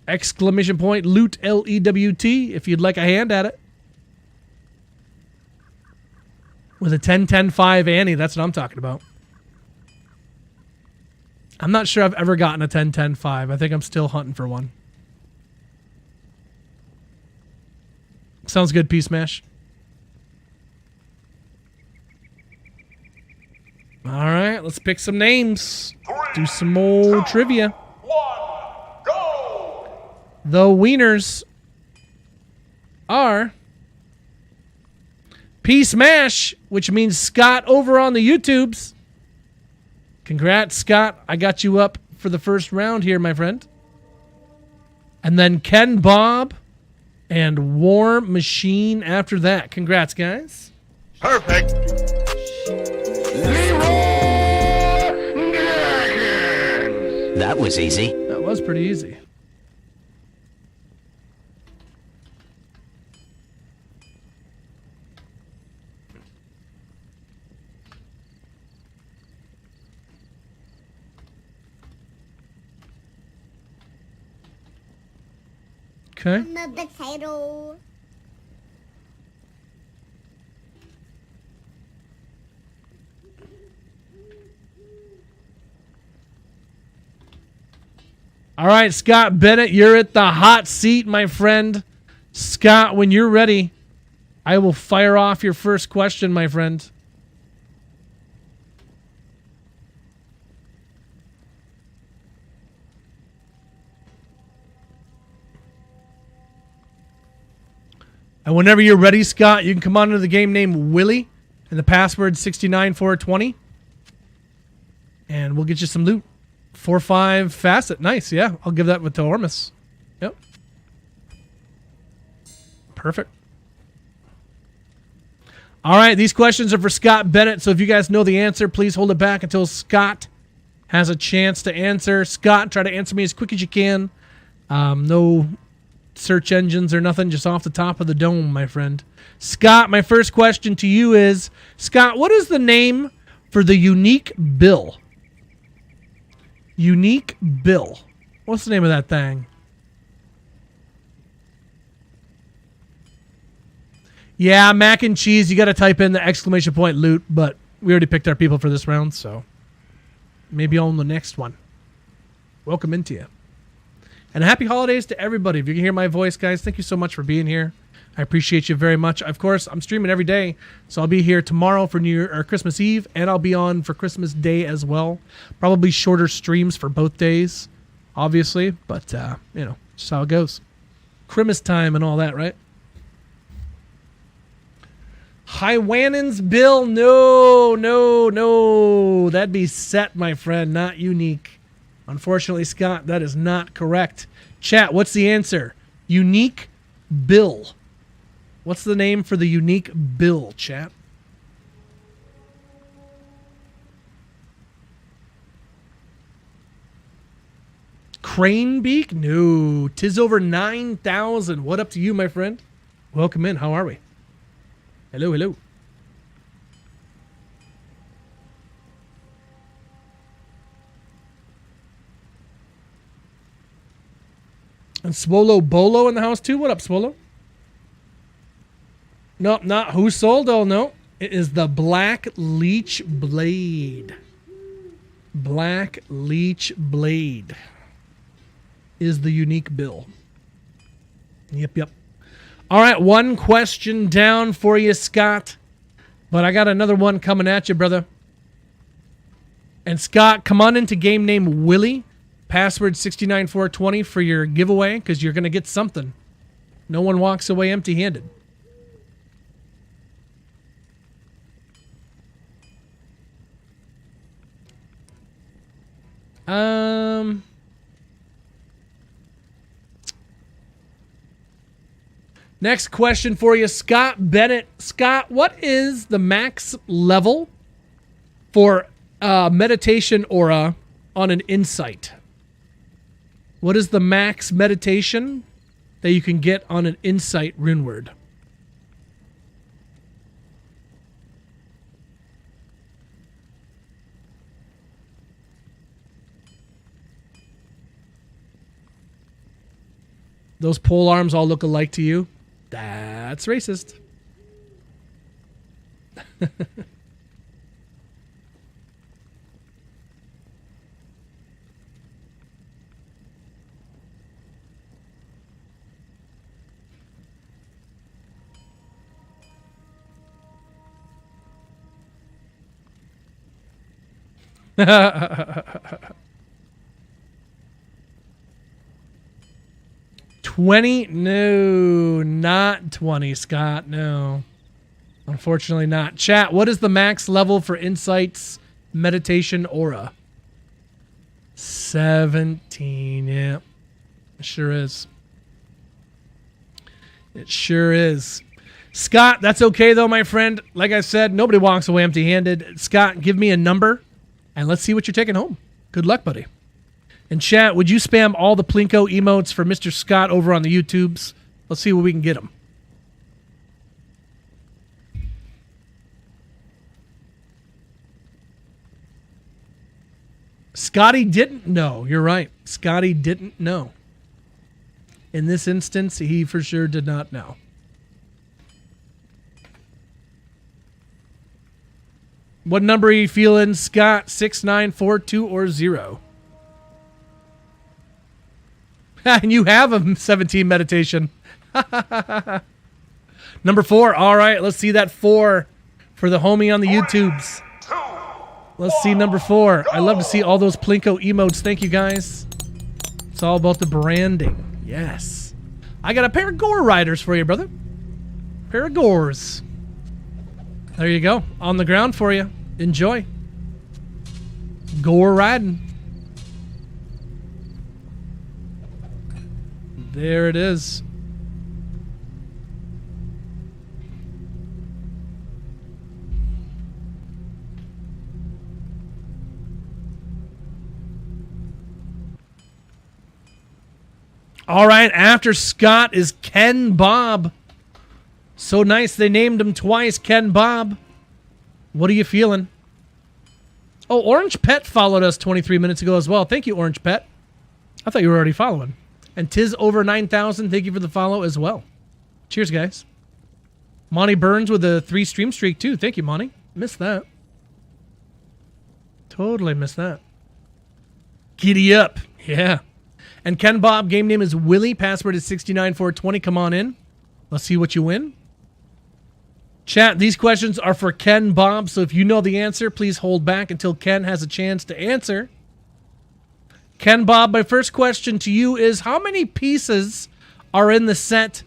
!Lewt, L-E-W-T, if you'd like a hand at it. With a 10-10-5 Annie, that's what I'm talking about. I'm not sure I've ever gotten a 10-10-5. I think I'm still hunting for one. Sounds good, Peace Mash. All right, let's pick some names. Do some more trivia. 1, go! The wieners are Peace Mash, which means Scott over on the YouTubes. Congrats, Scott. I got you up for the first round here, my friend. And then Ken Bob and War Machine after that. Congrats, guys. Perfect. That was easy. That was pretty easy. Okay. I'm a potato. All right, Scott Bennett, you're at the hot seat, my friend. Scott, when you're ready, I will fire off your first question, my friend. And whenever you're ready, Scott, you can come on into the game named Willie and the password 69420. And we'll get you some loot. 4-5 facet. Nice, yeah. I'll give that with Ormus. Yep. Perfect. All right, these questions are for Scott Bennett, so if you guys know the answer, please hold it back until Scott has a chance to answer. Scott, try to answer me as quick as you can. No search engines or nothing, just off the top of the dome, my friend. Scott, my first question to you is, Scott, what is the name for the unique bill? Unique bill. What's the name of that thing? Yeah, mac and cheese. You got to type in the ! Loot, but we already picked our people for this round, so maybe on the next one. Welcome into you. And happy holidays to everybody. If you can hear my voice, guys, thank you so much for being here. I appreciate you very much. Of course, I'm streaming every day, so I'll be here tomorrow for New Year or Christmas Eve, and I'll be on for Christmas Day as well. Probably shorter streams for both days, obviously, but you know, just how it goes. Christmas time and all that, right? Hywannon's Bill. No, no, no. That'd be set, my friend, not unique. Unfortunately, Scott, that is not correct. Chat, what's the answer? Unique bill. What's the name for the unique bill, chat? Crane beak? No. 'Tis over 9,000. What up to you, my friend? Welcome in. How are we? Hello, hello. And Swolo Bolo in the house too. What up, Swolo? Nope, not Who Sold. Oh, no. It is the Black Leech Blade. Black Leech Blade is the unique bill. Yep, yep. All right, one question down for you, Scott. But I got another one coming at you, brother. And Scott, come on into game name Willie. Password 69420 for your giveaway, because you're going to get something. No one walks away empty-handed. Next question for you, Scott Bennett. Scott, what is the max level for meditation aura on an insight? What is the max meditation that you can get on an insight rune word? Those pole arms all look alike to you? That's racist. $20? No, not 20, Scott. No. Unfortunately not. Chat, what is the max level for Insight's meditation aura? 17. Yeah. It sure is. It sure is. Scott, that's okay though, my friend. Like I said, nobody walks away empty-handed. Scott, give me a number and let's see what you're taking home. Good luck, buddy. And chat, would you spam all the Plinko emotes for Mr. Scott over on the YouTubes? Let's see what we can get him. Scotty didn't know. You're right. Scotty didn't know. In this instance, he for sure did not know. What number are you feeling, Scott? 6, 9, 4, 2, or 0? And you have a 17 meditation. Number 4. All right, let's see that 4 for the homie on the YouTubes. Let's see number 4. I love to see all those Plinko emotes. Thank you, guys. It's all about the branding. Yes. I got a pair of gore riders for you, brother. Pair of gores. There you go. On the ground for you. Enjoy. Gore riding. There it is. All right, after Scott is Ken Bob. So nice they named him twice, Ken Bob. What are you feeling? Oh, Orange Pet followed us 23 minutes ago as well. Thank you, Orange Pet. I thought you were already following. And Tis over 9,000. Thank you for the follow as well. Cheers, guys. Monty Burns with a 3 stream streak too. Thank you, Monty. Missed that. Totally missed that. Giddy up. Yeah. And Ken Bob, game name is Willie. Password is 69420. Come on in. Let's see what you win. Chat, these questions are for Ken Bob, so if you know the answer, please hold back until Ken has a chance to answer. Ken Bob, my first question to you is, how many pieces are in the set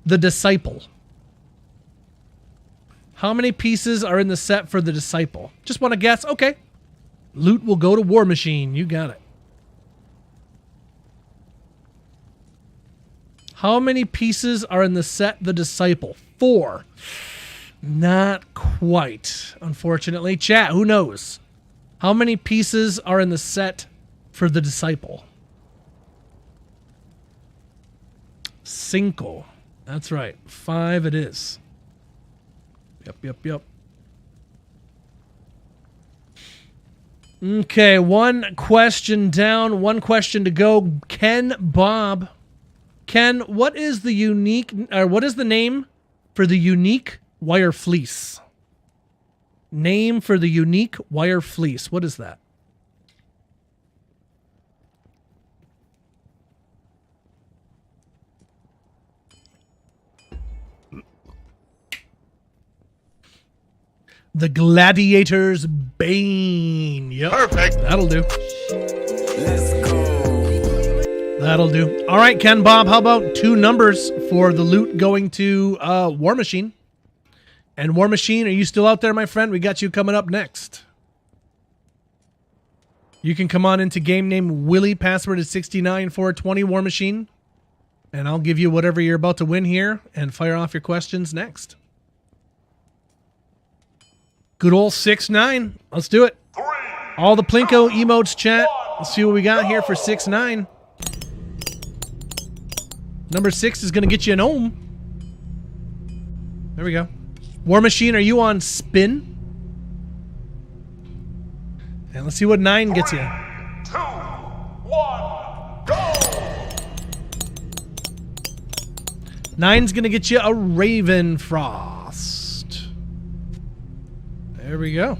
The Disciple? How many pieces are in the set for the Disciple? Just want to guess. Okay. Lewt will go to War Machine. You got it. How many pieces are in the set The Disciple? 4. Not quite, unfortunately. Chat, who knows? How many pieces are in the set for The Disciple? 5. That's right. 5 it is. Yep. Okay, 1 question down, 1 question to go. Ken Bob. Ken, what is the name for the unique wire fleece? Name for the unique wire fleece. What is that? The Gladiator's Bane. Yep. Perfect. That'll do. Let's go. That'll do. All right, Ken Bob, how about 2 numbers for the Lewt going to War Machine? And War Machine, are you still out there, my friend? We got you coming up next. You can come on into game name Willie, password is 69420 War Machine. And I'll give you whatever you're about to win here and fire off your questions next. Good old 6-9. Let's do it. All the Plinko emotes, chat. Let's see what we got here for 6-9. Number 6 is going to get you an ohm. There we go. War Machine, are you on spin? And let's see what 9 gets you. 2, 1, go! 9's going to get you a Raven Frost. There we go.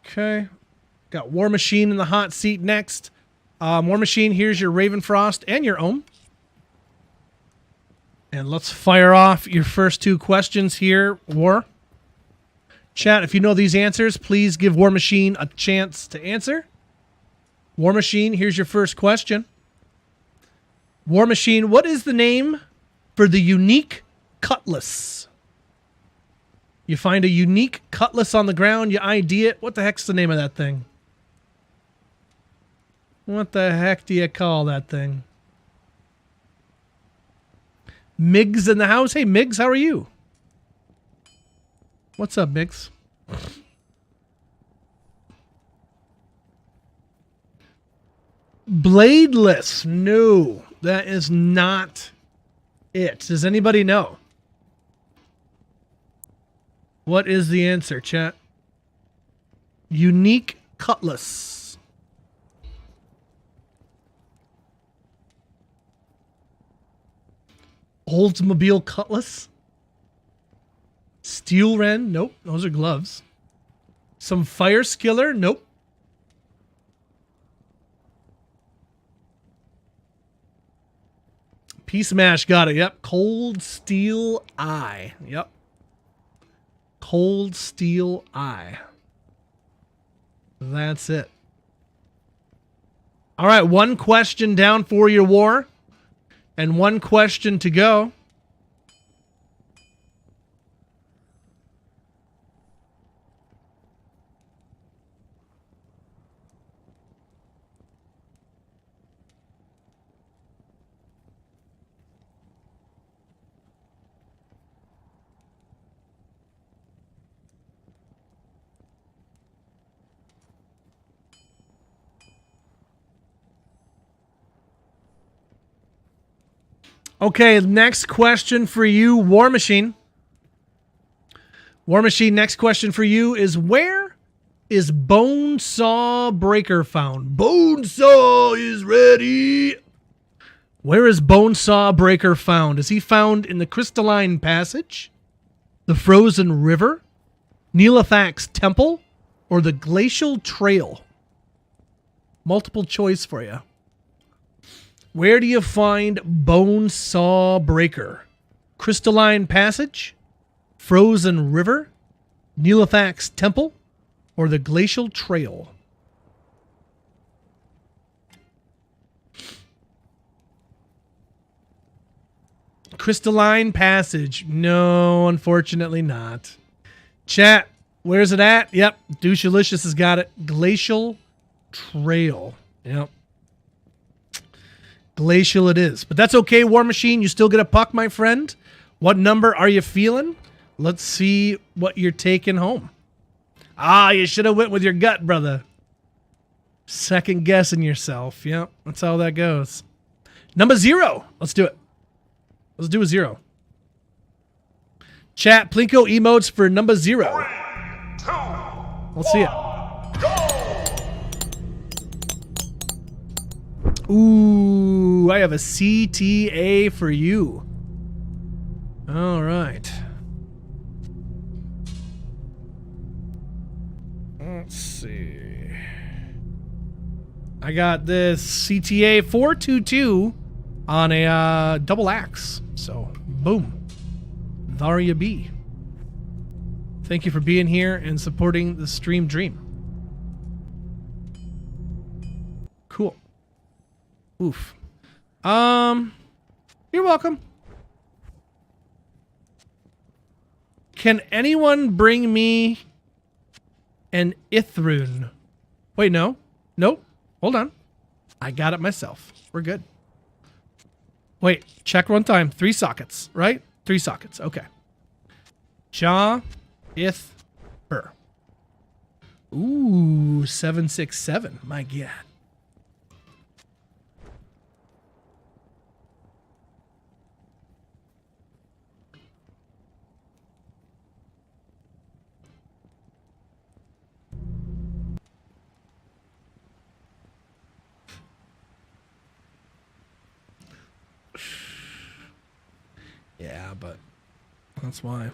Okay. Got War Machine in the hot seat next. War Machine, here's your Raven Frost and your Ohm. And let's fire off your first 2 questions here, War. Chat, if you know these answers, please give War Machine a chance to answer. War Machine, here's your first question. War Machine, what is the name for the unique cutlass? You find a unique cutlass on the ground, you ID it. What the heck's the name of that thing? What the heck do you call that thing? Miggs in the house. Hey, Miggs, how are you? What's up, Miggs? Bladeless. No, that is not it. Does anybody know? What is the answer, chat? Unique cutlass. Oldsmobile cutlass? Steel Wren? Nope. Those are gloves. Some fire skiller? Nope. Peace Mash got it. Yep. Cold Steel Eye. Yep. Cold Steel Eye. That's it. All right. 1 question down for your War. And 1 question to go. Okay, next question for you, War Machine. War Machine, next question for you is, where is Bonesaw Breaker found? Bonesaw is ready. Where is Bonesaw Breaker found? Is he found in the Crystalline Passage, the Frozen River, Neelithak's Temple, or the Glacial Trail? Multiple choice for you. Where do you find Bonesaw Breaker? Crystalline Passage, Frozen River, Neelithak's Temple, or the Glacial Trail? Crystalline Passage. No, unfortunately not. Chat, where's it at? Yep, Douchalicious has got it. Glacial Trail. Yep. Glacial it is. But that's okay, War Machine. You still get a puck, my friend. What number are you feeling? Let's see what you're taking home. Ah, you should have went with your gut, brother. Second guessing yourself. Yep, that's how that goes. Number 0. Let's do it. Let's do a 0. Chat, Plinko emotes for number 0. 3, 2, Let's see it. go! Ooh, I have a CTA for you. All right. Let's see. I got this CTA 422 on a double axe. So, boom. There you be. Thank you for being here and supporting the stream dream. Cool. Oof. You're welcome. Can anyone bring me an Ithrune? Wait, no. Nope. Hold on. I got it myself. We're good. Wait, check one time. 3 sockets, right? 3 sockets. Okay. Jaw, Ith, Burr. Ooh, 767. My God. Yeah, but that's why.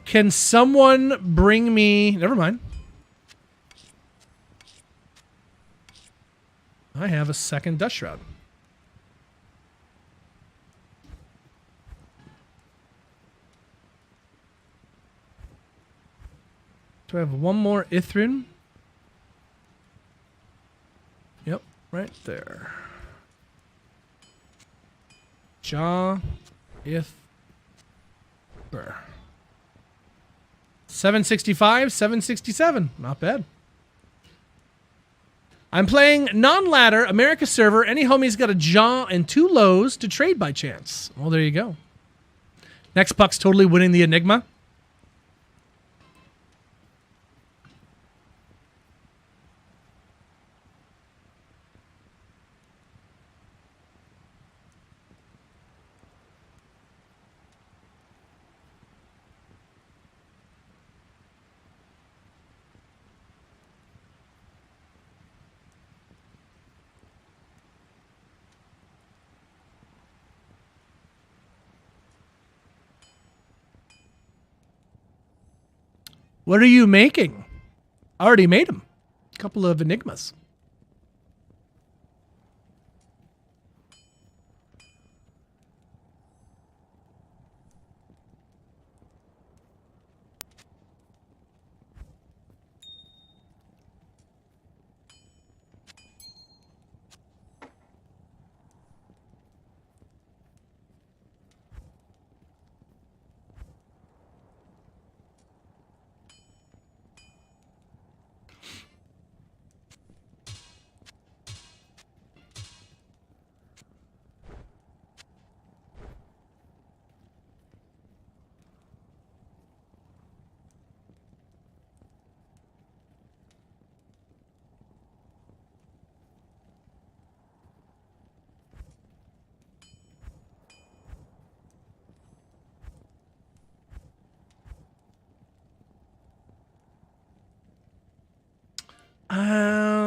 Can someone bring me... Never mind. I have a second Dust Shroud. Do I have one more Ithrune? Yep, right there. Jaw, Ith, Burr. 765, 767. Not bad. I'm playing non-ladder, America server. Any homie's got a Jaw and 2 lows to trade by chance. Well, there you go. Next puck's totally winning the Enigma. What are you making? I already made them. A couple of Enigmas.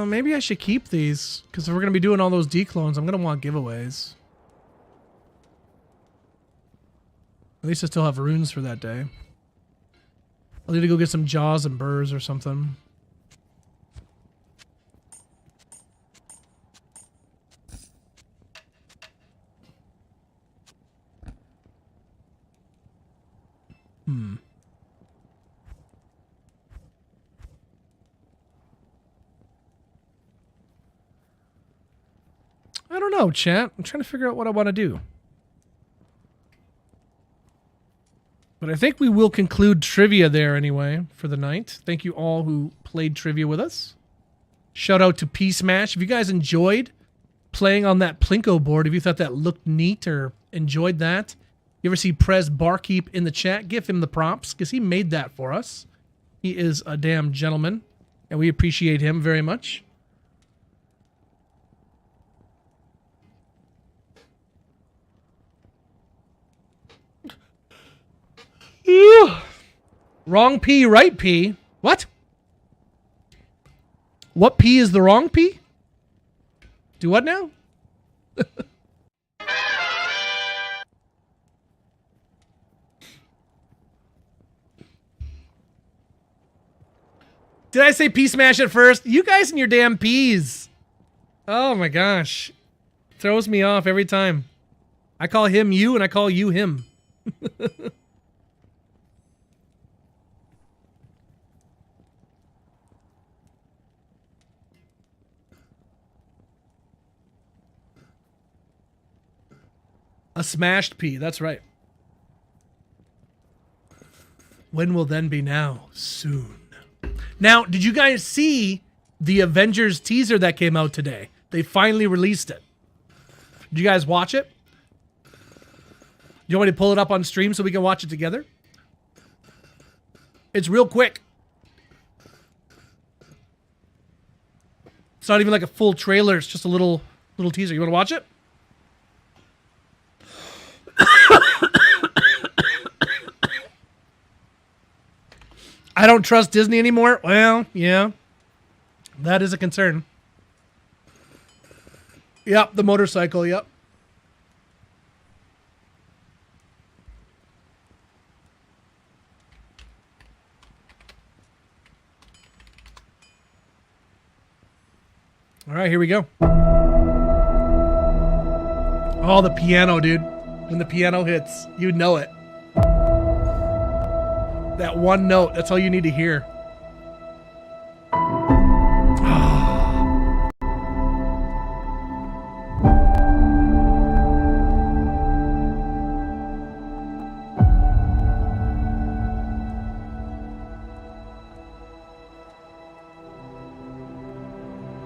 Maybe I should keep these, because if we're going to be doing all those declones, I'm going to want giveaways. At least I still have runes for that day. I'll need to go get some Jaws and Burrs or something. I don't know, chat. I'm trying to figure out what I want to do. But I think we will conclude trivia there anyway for the night. Thank you all who played trivia with us. Shout out to P-Smash. If you guys enjoyed playing on that Plinko board, if you thought that looked neat or enjoyed that, you ever see Prez Barkeep in the chat, give him the props because he made that for us. He is a damn gentleman, and we appreciate him very much. Wrong P, right P. What? What P is the wrong P? Do what now? Did I say P smash at first? You guys and your damn P's. Oh my gosh. Throws me off every time. I call him you and I call you him. A smashed P, that's right. When will then be now? Soon. Now, did you guys see the Avengers teaser that came out today? They finally released it. Did you guys watch it? Do you want me to pull it up on stream so we can watch it together? It's real quick. It's not even like a full trailer. It's just a little teaser. You want to watch it? I don't trust Disney anymore. Well, yeah. That is a concern. Yep, the motorcycle, yep. All right, here we go. Oh, the piano, dude. When the piano hits, you know it. That one note, that's all you need to hear.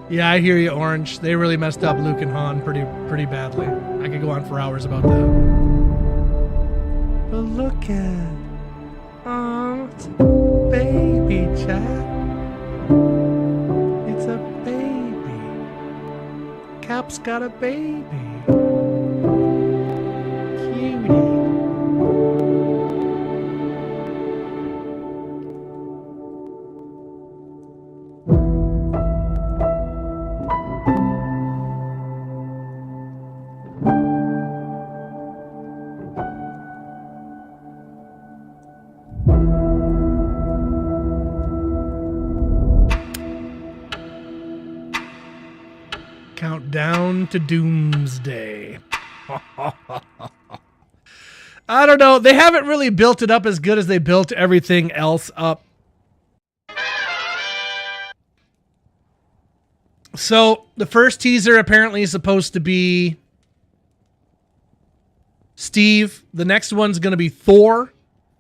Yeah, I hear you, Orange. They really messed up Luke and Han pretty badly. I could go on for hours about that. But look at it's a baby, Chad. It's a baby. Cap's got a baby. Cutie. Countdown to Doomsday. I don't know. They haven't really built it up as good as they built everything else up. So the first teaser apparently is supposed to be Steve. The next one's going to be Thor.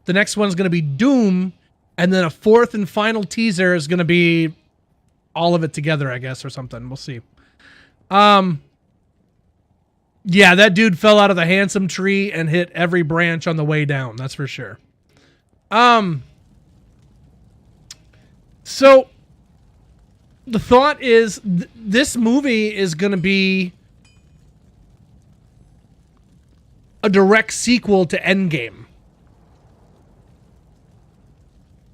The next one's going to be Doom. And then a fourth and final teaser is going to be all of it together, I guess, or something. We'll see. Yeah, that dude fell out of the handsome tree and hit every branch on the way down. That's for sure. So the thought is this movie is going to be a direct sequel to Endgame.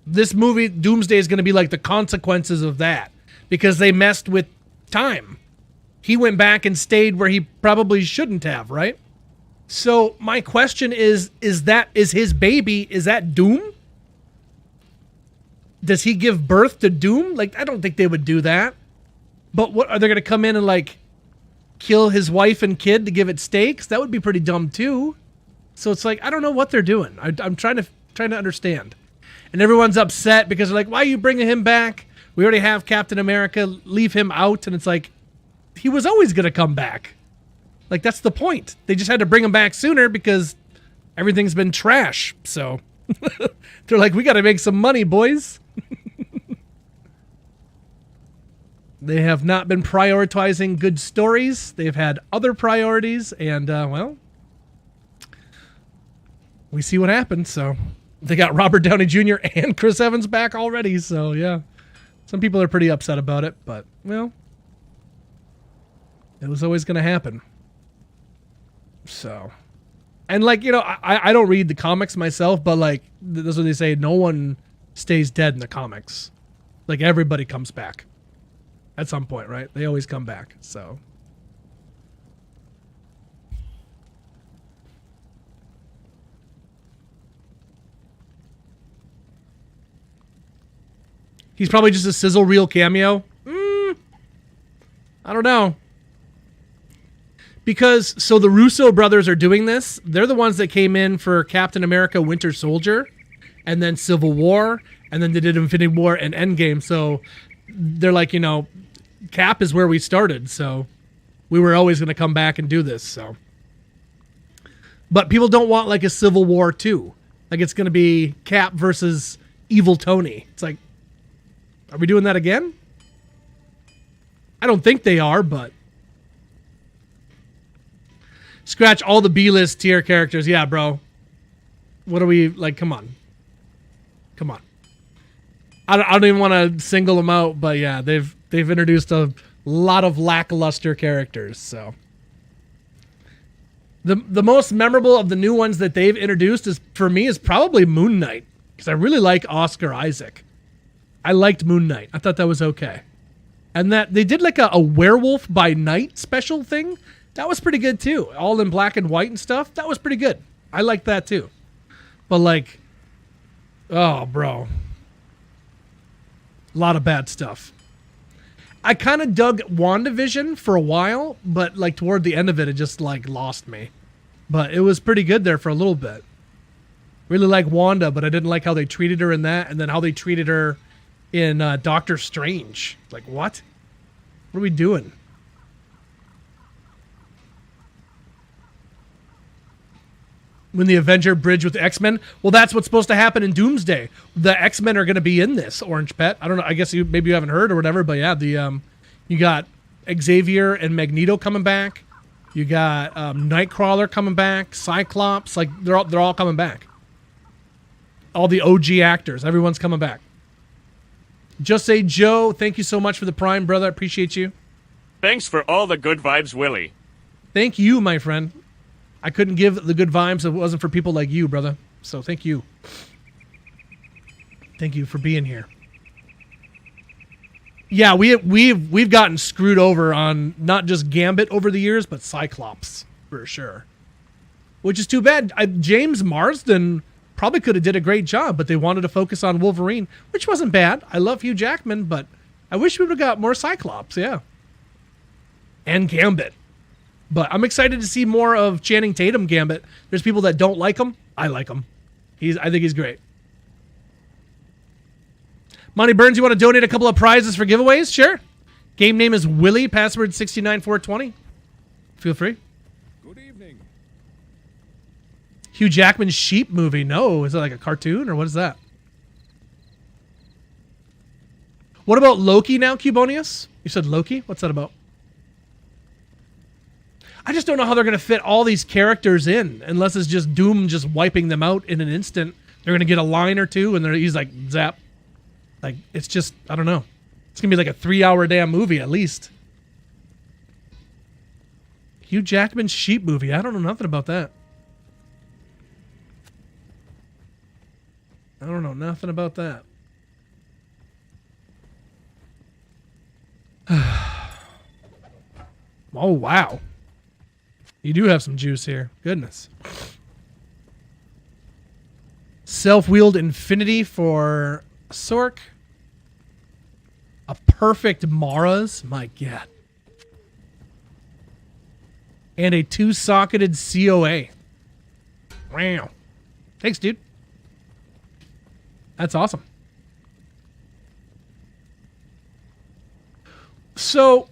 This movie, Doomsday, is going to be like the consequences of that because they messed with time. He went back and stayed where he probably shouldn't have, right? So my question is his baby, is that Doom? Does he give birth to Doom? Like, I don't think they would do that. But what, are they going to come in and like kill his wife and kid to give it stakes? That would be pretty dumb too. So it's like, I don't know what they're doing. I'm trying to understand. And everyone's upset because they're like, why are you bringing him back? We already have Captain America. Leave him out. And it's like, he was always going to come back. Like, that's the point. They just had to bring him back sooner because everything's been trash. So they're like, we got to make some money, boys. They have not been prioritizing good stories. They've had other priorities, and, well, we see what happened. So they got Robert Downey Jr. and Chris Evans back already. So, yeah, some people are pretty upset about it, but, well, it was always going to happen. So, and, like, you know, I don't read the comics myself, but, like, that's what they say. No one stays dead in the comics. Like, everybody comes back. At some point, right? They always come back, so. He's probably just a sizzle reel cameo. I don't know. Because, so the Russo brothers are doing this. They're the ones that came in for Captain America Winter Soldier, and then Civil War, and then they did Infinity War and Endgame, so they're like, you know, Cap is where we started, so we were always going to come back and do this, so. But people don't want, like, a Civil War 2. Like, it's going to be Cap versus Evil Tony. It's like, are we doing that again? I don't think they are, but. Scratch all the B-list tier characters. Yeah, bro. What are we, like, come on. Come on. I don't even want to single them out, but yeah, they've introduced a lot of lackluster characters. So the most memorable of the new ones that they've introduced is, for me, is probably Moon Knight, because I really like Oscar Isaac. I liked Moon Knight. I thought that was okay, and that they did like a werewolf by night special thing. That was pretty good too. All in black and white and stuff. That was pretty good. I liked that too. But like, oh, bro. A lot of bad stuff. I kind of dug WandaVision for a while, but like toward the end of it, it just like lost me. But it was pretty good there for a little bit. Really like Wanda, but I didn't like how they treated her in that, and then how they treated her in Doctor Strange. Like, what? What are we doing? When the Avenger bridge with the X-Men. Well, that's what's supposed to happen in Doomsday. The X-Men are going to be in this, Orange Pet. I don't know. I guess maybe you haven't heard or whatever, but yeah, you got Xavier and Magneto coming back. You got Nightcrawler coming back. Cyclops, like they're all coming back. All the OG actors, everyone's coming back. Just Say Joe, thank you so much for the Prime, brother. I appreciate you. Thanks for all the good vibes, Willie. Thank you, my friend. I couldn't give the good vibes if it wasn't for people like you, brother. So thank you. Thank you for being here. Yeah, we've gotten screwed over on not just Gambit over the years, but Cyclops for sure. Which is too bad. James Marsden probably could have did a great job, but they wanted to focus on Wolverine, which wasn't bad. I love Hugh Jackman, but I wish we would have got more Cyclops, yeah. And Gambit. But I'm excited to see more of Channing Tatum Gambit. There's people that don't like him. I like him. I think he's great. Monty Burns, you want to donate a couple of prizes for giveaways? Sure. Game name is Willie, password 69420. Feel free. Good evening. Hugh Jackman's Sheep movie. No, is it like a cartoon or what is that? What about Loki now, Cubonius? You said Loki? What's that about? I just don't know how they're going to fit all these characters in unless it's just Doom just wiping them out in an instant. They're going to get a line or two and he's like, zap. Like, it's just, I don't know. It's going to be like a 3-hour damn movie at least. Hugh Jackman's Sheep movie. I don't know nothing about that. I don't know nothing about that. Oh, wow. You do have some juice here. Goodness. Self-wheeled Infinity for Sork. A perfect Mara's. My God. And a 2-socketed COA. Wow. Thanks, dude. That's awesome. So,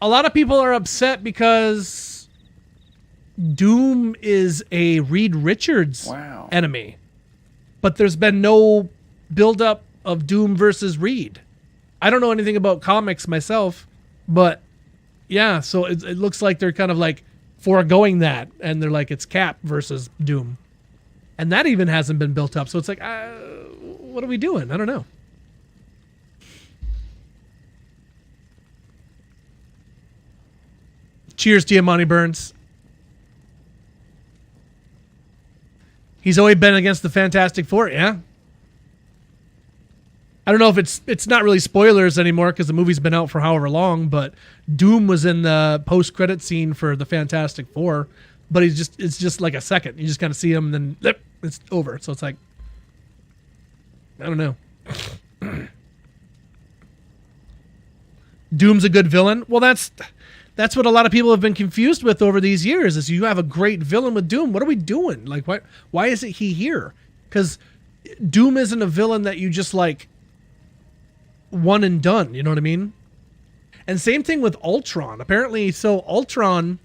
a lot of people are upset because Doom is a Reed Richards enemy, but there's been no buildup of Doom versus Reed. I don't know anything about comics myself, but yeah, so it looks like they're kind of like foregoing that, and they're like, it's Cap versus Doom. And that even hasn't been built up, so it's like, what are we doing? I don't know. Cheers to you, Monty Burns. He's always been against the Fantastic Four, yeah. I don't know if it's not really spoilers anymore because the movie's been out for however long, but Doom was in the post-credit scene for the Fantastic Four, but it's just like a second. You just kind of see him and then it's over. So it's like, I don't know. Doom's a good villain. Well, that's what a lot of people have been confused with over these years is you have a great villain with Doom. What are we doing? Like, why isn't he here? Because Doom isn't a villain that you just like one and done. You know what I mean? And same thing with Ultron. Apparently, so Ultron,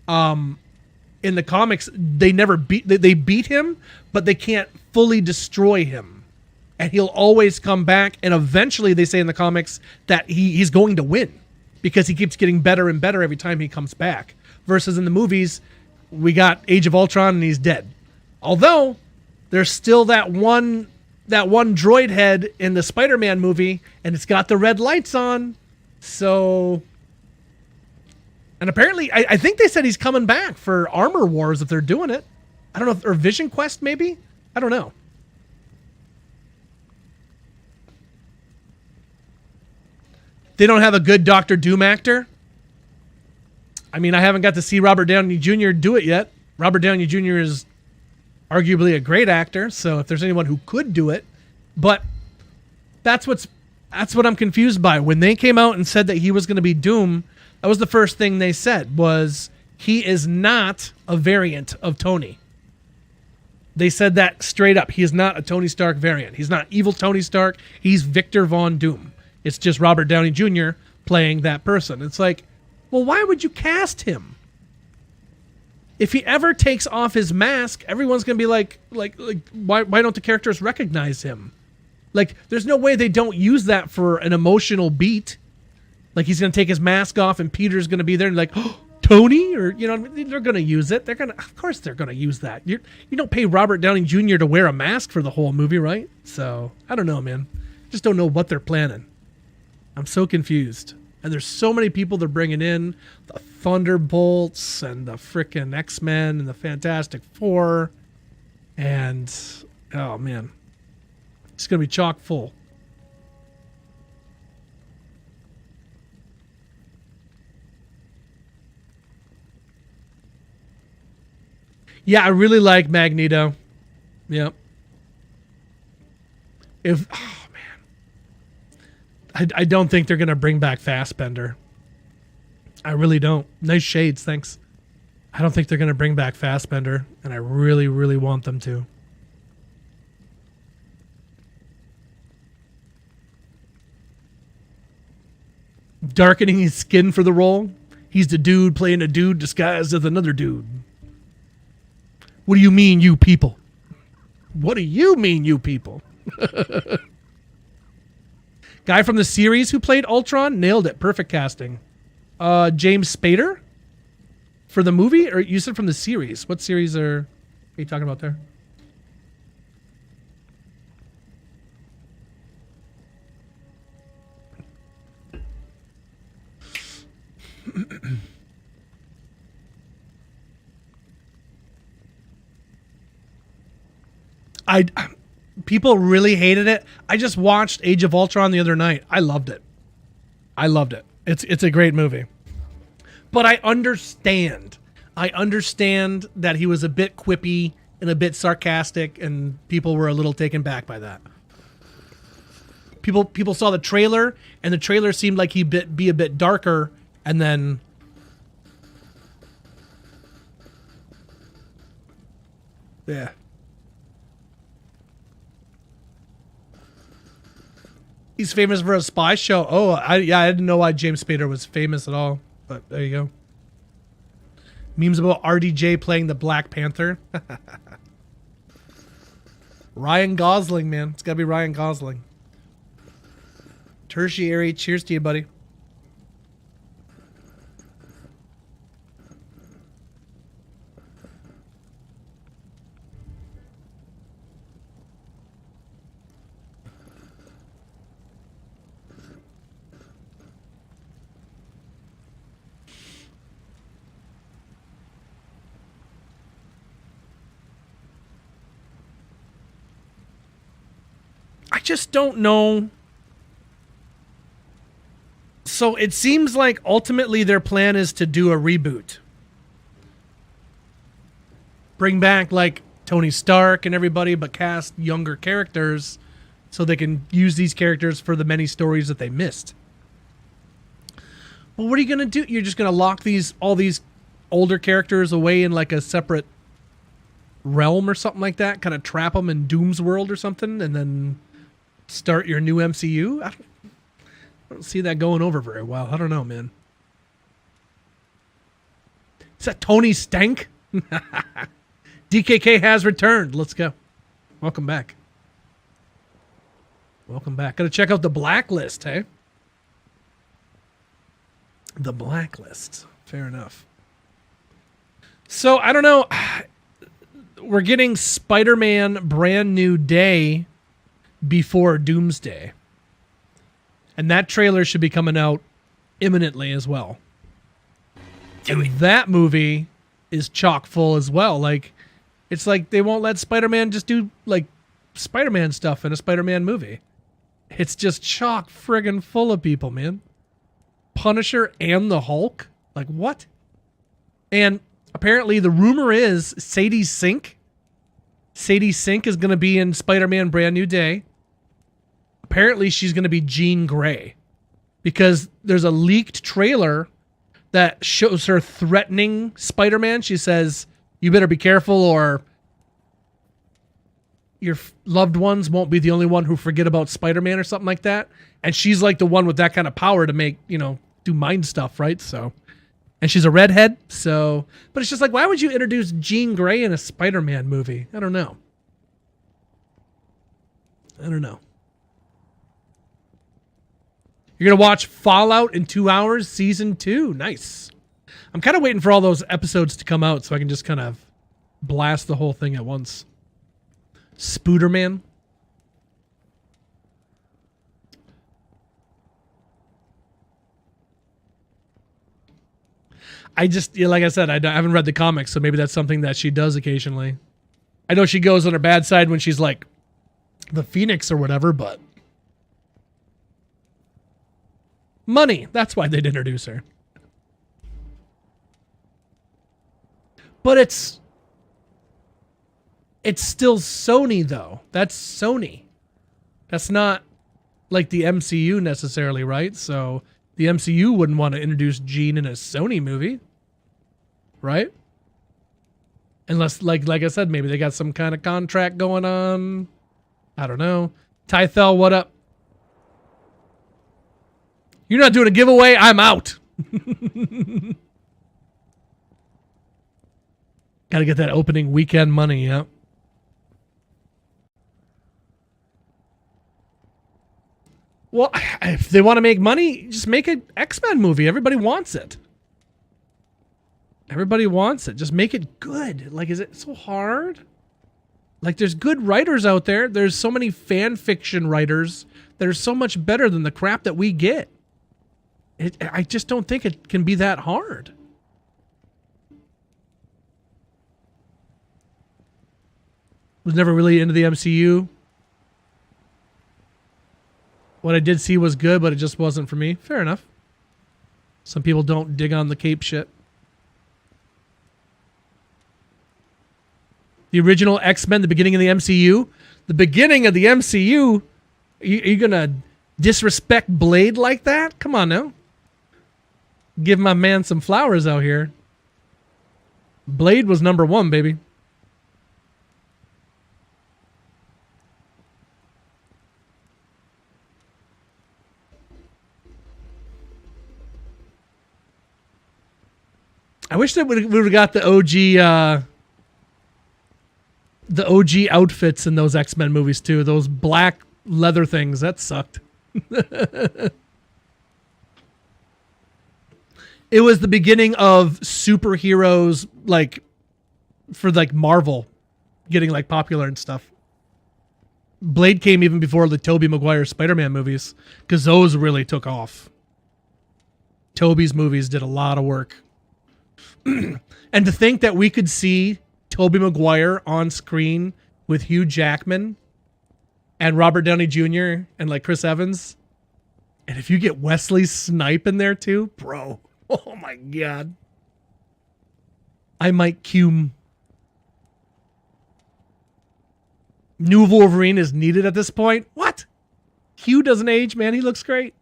in the comics, they never they beat him, but they can't fully destroy him. And he'll always come back. And eventually they say in the comics that he's going to win, because he keeps getting better and better every time he comes back. Versus in the movies, we got Age of Ultron and he's dead. Although, there's still that one droid head in the Spider-Man movie, and it's got the red lights on. So... And apparently, I think they said he's coming back for Armor Wars if they're doing it. I don't know, or Vision Quest maybe? I don't know. They don't have a good Doctor Doom actor. I mean, I haven't got to see Robert Downey Jr. do it yet. Robert Downey Jr. is arguably a great actor, so if there's anyone who could do it, but that's what I'm confused by. When they came out and said that he was going to be Doom, that was the first thing they said was he is not a variant of Tony. They said that straight up. He is not a Tony Stark variant. He's not evil Tony Stark. He's Victor Von Doom. It's just Robert Downey Jr. playing that person. It's like, well, why would you cast him? If he ever takes off his mask, everyone's going to be like, why don't the characters recognize him? Like, there's no way they don't use that for an emotional beat. Like, he's going to take his mask off and Peter's going to be there and like, oh, Tony? Or, you know, they're going to use it. Of course they're going to use that. You don't pay Robert Downey Jr. to wear a mask for the whole movie, right? So, I don't know, man. Just don't know what they're planning. I'm so confused. And there's so many people they're bringing in. The Thunderbolts and the frickin' X-Men and the Fantastic Four. And, oh, man. It's going to be chock full. Yeah, I really like Magneto. Yep. I don't think they're going to bring back Fassbender. I really don't. Nice shades, thanks. I don't think they're going to bring back Fassbender, and I really, really want them to. Darkening his skin for the role. He's the dude playing a dude disguised as another dude. What do you mean, you people? What do you mean, you people? Guy from the series who played Ultron nailed it. Perfect casting. James Spader for the movie, or you said from the series? What series are you talking about there? People really hated it. I just watched Age of Ultron the other night. I loved it. It's a great movie. But I understand that he was a bit quippy and a bit sarcastic, and people were a little taken back by that. People saw the trailer, and the trailer seemed like he'd be a bit darker, and then yeah. He's famous for a spy show. Oh, I didn't know why James Spader was famous at all. But there you go. Memes about RDJ playing the Black Panther. Ryan Gosling, man. It's got to be Ryan Gosling. Tertiary. Cheers to you, buddy. I just don't know. So it seems like ultimately their plan is to do a reboot. Bring back like Tony Stark and everybody, but cast younger characters so they can use these characters for the many stories that they missed. But what are you going to do? You're just going to lock all these older characters away in like a separate realm or something like that? Kind of trap them in Doom's world or something and then start your new MCU? I don't see that going over very well. I don't know, man. Is that Tony Stank? DKK has returned. Let's go. Welcome back. Welcome back. Gotta check out the Blacklist, hey? The Blacklist. Fair enough. So, I don't know. We're getting Spider-Man Brand New Day before Doomsday. And that trailer should be coming out imminently as well. And that movie is chock full as well. Like, it's like they won't let Spider-Man just do like Spider-Man stuff in a Spider-Man movie. It's just chock friggin' full of people, man. Punisher and the Hulk? Like, what? And apparently the rumor is Sadie Sink is going to be in Spider-Man Brand New Day. Apparently she's going to be Jean Grey because there's a leaked trailer that shows her threatening Spider-Man. She says, you better be careful or your loved ones won't be the only one who forget about Spider-Man or something like that. And she's like the one with that kind of power to make, do mind stuff, right? So, and she's a redhead. So, but it's just like, why would you introduce Jean Grey in a Spider-Man movie? I don't know. You're going to watch Fallout in 2 hours, season 2. Nice. I'm kind of waiting for all those episodes to come out so I can just kind of blast the whole thing at once. Spooderman. Like I said, I haven't read the comics, so maybe that's something that she does occasionally. I know she goes on her bad side when she's like the Phoenix or whatever, but money. That's why they'd introduce her. But it's still Sony, though. That's Sony. That's not like the MCU necessarily, right? So the MCU wouldn't want to introduce Jean in a Sony movie, right? Unless, like I said, maybe they got some kind of contract going on. I don't know. Tythel, what up? You're not doing a giveaway? I'm out. Gotta get that opening weekend money, yeah. Well, if they want to make money, just make an X-Men movie. Everybody wants it. Everybody wants it. Just make it good. Like, is it so hard? Like, there's good writers out there. There's so many fan fiction writers that are so much better than the crap that we get. I just don't think it can be that hard. Was never really into the MCU. What I did see was good, but it just wasn't for me. Fair enough. Some people don't dig on the cape shit. The original X-Men, the beginning of the MCU. The beginning of the MCU? Are you going to disrespect Blade like that? Come on now. Give my man some flowers out here. Blade was number 1, baby. I wish that we would have got the OG outfits in those X-Men movies too. Those black leather things, that sucked. It was the beginning of superheroes, like, for like Marvel getting like popular and stuff. Blade came even before the Tobey Maguire Spider-Man movies, because those really took off. Tobey's movies did a lot of work. And to think that we could see Tobey Maguire on screen with Hugh Jackman and Robert Downey Jr. and like Chris Evans. And if you get Wesley Snipes in there too, bro. Oh my God. I might cume. New Wolverine is needed at this point. What? Hugh doesn't age, man. He looks great.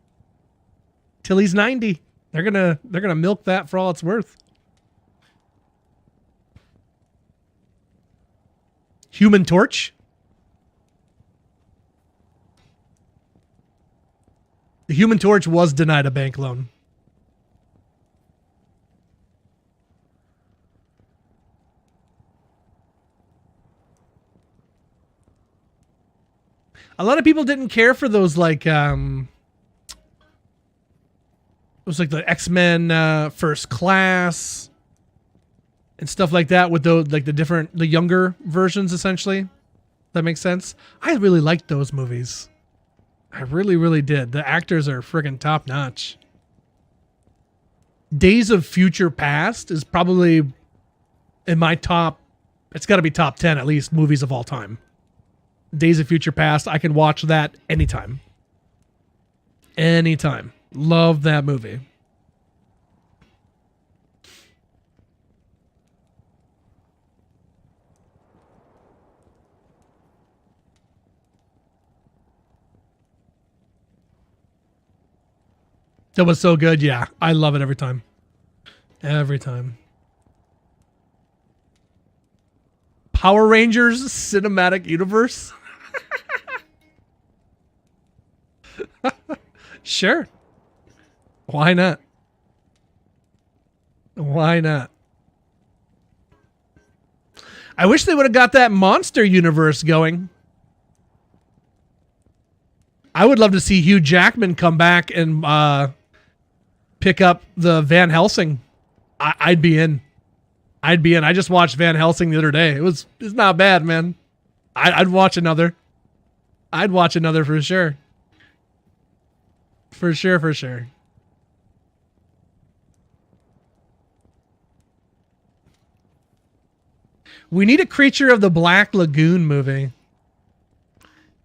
Till he's 90. They're gonna milk that for all it's worth. Human Torch. The Human Torch was denied a bank loan. A lot of people didn't care for those, like, it was like the X-Men First Class and stuff like that with those, like the younger versions, essentially. That makes sense. I really liked those movies. I really, really did. The actors are friggin' top notch. Days of Future Past is probably in my top, it's got to be top 10 at least, movies of all time. Days of Future Past, I can watch that anytime. Anytime. Love that movie. That was so good, yeah. I love it every time. Every time. Power Rangers Cinematic Universe? Sure. Why not? Why not? I wish they would have got that monster universe going. I would love to see Hugh Jackman come back and pick up the Van Helsing. I'd be in. I'd be in. I just watched Van Helsing the other day. It's not bad, man. I'd watch another. I'd watch another for sure. For sure, for sure. We need a Creature of the Black Lagoon movie.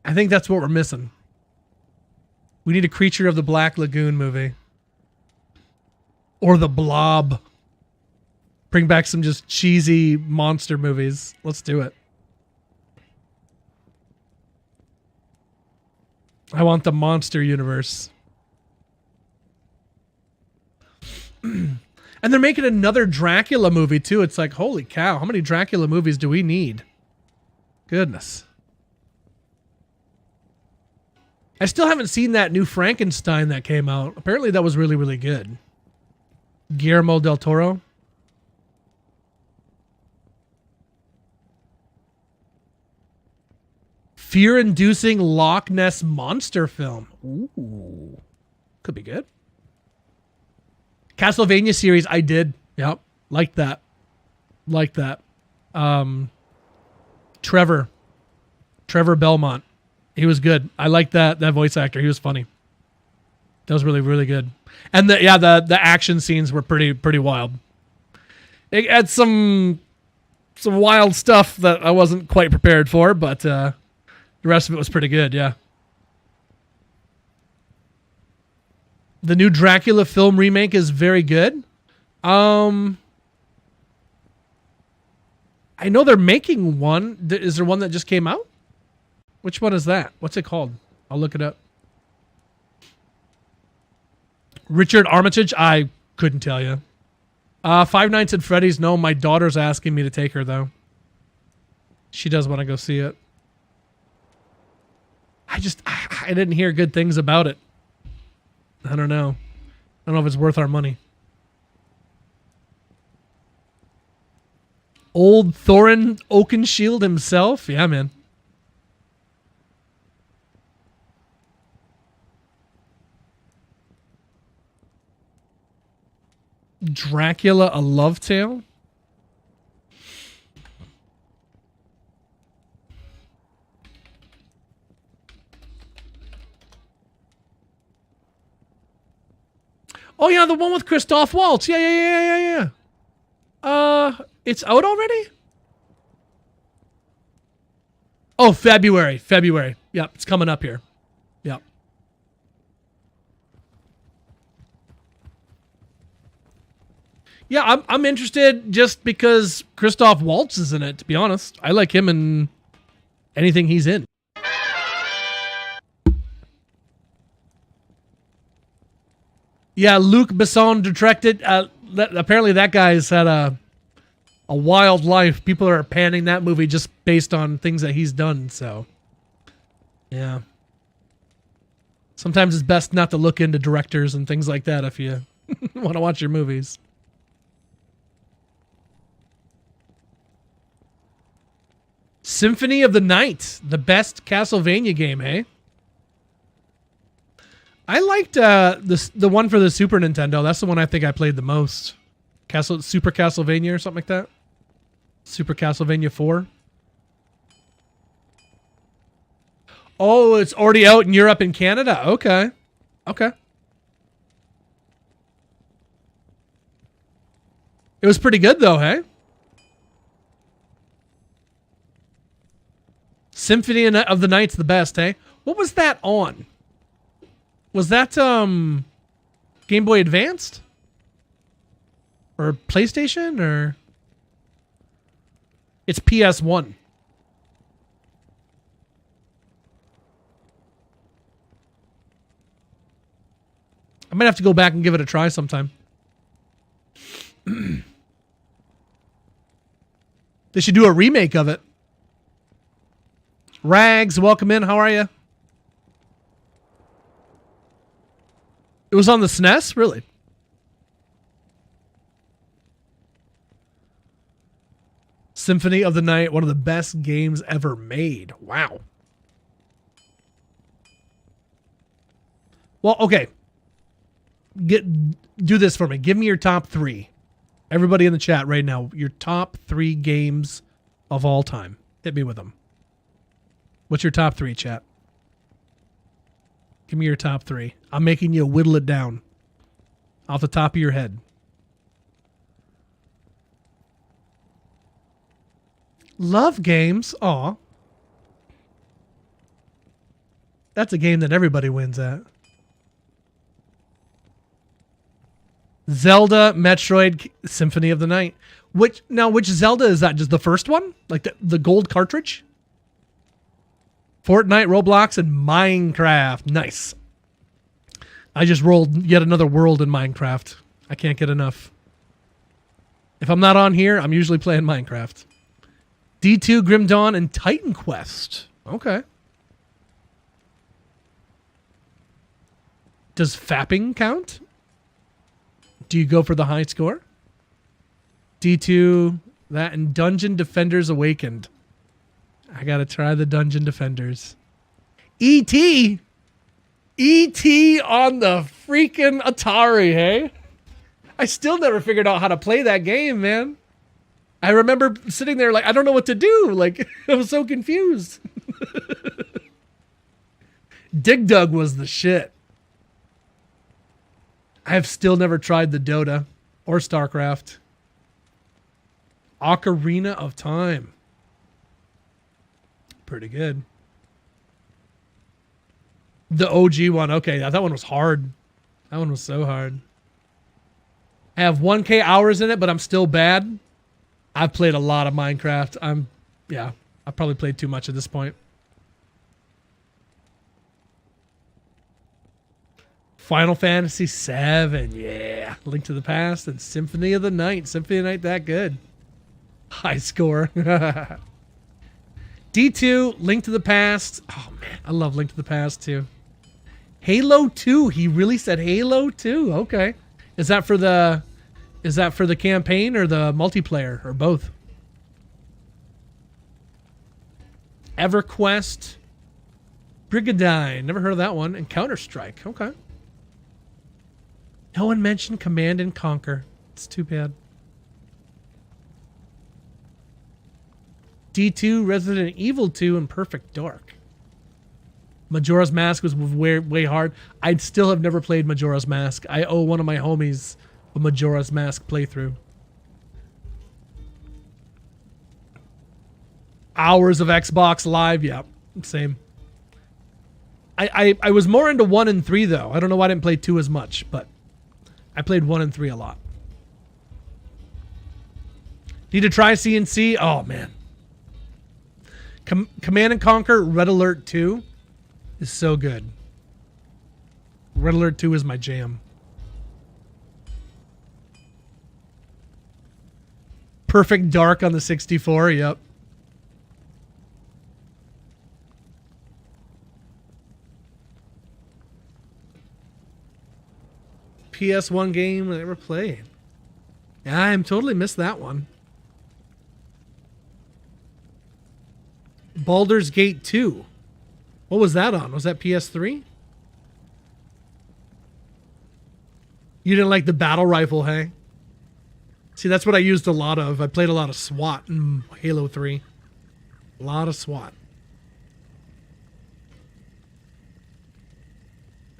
I think that's what we're missing. We need a Creature of the Black Lagoon movie. Or The Blob. Bring back some just cheesy monster movies. Let's do it. I want the monster universe. And they're making another Dracula movie too. It's like, holy cow, how many Dracula movies do we need? Goodness. I still haven't seen that new Frankenstein that came out. Apparently that was really, really good. Guillermo del Toro. Fear-inducing Loch Ness monster film. Ooh. Could be good. Castlevania series, I did. Yep. Like that. Like that. Trevor Belmont. He was good. I liked that voice actor. He was funny. That was really, really good. And the action scenes were pretty wild. It had some wild stuff that I wasn't quite prepared for, but the rest of it was pretty good, yeah. The new Dracula film remake is very good. I know they're making one. Is there one that just came out? Which one is that? What's it called? I'll look it up. Richard Armitage? I couldn't tell you. Five Nights at Freddy's? No, my daughter's asking me to take her, though. She does want to go see it. I didn't hear good things about it. I don't know. I don't know if it's worth our money. Old Thorin Oakenshield himself. Yeah, man. Dracula, A Love Tale. Oh yeah, the one with Christoph Waltz. Yeah. It's out already? Oh, February. Yep, it's coming up here. Yep. Yeah, I'm interested just because Christoph Waltz is in it, to be honest. I like him in anything he's in. Yeah, Luc Besson directed. Apparently that guy's had a wild life. People are panning that movie just based on things that he's done, so. Yeah. Sometimes it's best not to look into directors and things like that if you want to watch your movies. Symphony of the Night, the best Castlevania game, eh? I liked the one for the Super Nintendo. That's the one I think I played the most. Super Castlevania or something like that. Super Castlevania 4. Oh, it's already out in Europe and Canada. Okay. It was pretty good though, hey? Symphony of the Night's the best, hey? What was that on? Was that Game Boy Advanced? Or PlayStation? Or it's PS1. I might have to go back and give it a try sometime. They should do a remake of it. Rags, welcome in. How are you? It was on the SNES? Really? Symphony of the Night, one of the best games ever made. Wow. Well, okay. Do this for me. Give me your top 3. Everybody in the chat right now, your top 3 games of all time. Hit me with them. What's your top 3, chat? Give me your top 3. I'm making you whittle it down off the top of your head. Love games. Aw. That's a game that everybody wins at. Zelda, Metroid, Symphony of the Night. Which Zelda is that? Just the first one? Like the gold cartridge? Fortnite, Roblox, and Minecraft. Nice. I just rolled yet another world in Minecraft. I can't get enough. If I'm not on here, I'm usually playing Minecraft. D2, Grim Dawn, and Titan Quest. Okay. Does fapping count? Do you go for the high score? D2, that, and Dungeon Defenders Awakened. I gotta try the Dungeon Defenders. E.T. E.T. on the freaking Atari, hey? I still never figured out how to play that game, man. I remember sitting there like, I don't know what to do. Like, I was so confused. Dig Dug was the shit. I have still never tried the Dota or StarCraft. Ocarina of Time. Pretty good. The OG one. Okay, that one was hard. That one was so hard. I have 1K hours in it, but I'm still bad. I've played a lot of Minecraft. I've probably played too much at this point. Final Fantasy VII, yeah. Link to the Past and Symphony of the Night. Symphony of the Night, that good. High score. D2, Link to the Past. Oh, man, I love Link to the Past, too. Halo 2. He really said Halo 2. Okay. Is that for the campaign or the multiplayer or both? EverQuest, Brigadine, never heard of that one, and Counter-Strike. Okay. No one mentioned Command and Conquer. It's too bad. D2, Resident Evil 2, and Perfect Dark. Majora's Mask was way hard. I'd still have never played Majora's Mask. I owe one of my homies a Majora's Mask playthrough. Hours of Xbox Live, yeah, same. I was more into 1 and 3 though. I don't know why I didn't play 2 as much, but I played 1 and 3 a lot. Need to try CNC? Oh man. Command and Conquer Red Alert 2 is so good. Red Alert 2 is my jam. Perfect Dark on the 64, yep. PS1 game I never played. Yeah, I totally missed that one. Baldur's Gate 2. What was that on? Was that PS3? You didn't like the battle rifle, hey? See, that's what I used a lot of. I played a lot of SWAT in Halo 3. A lot of SWAT.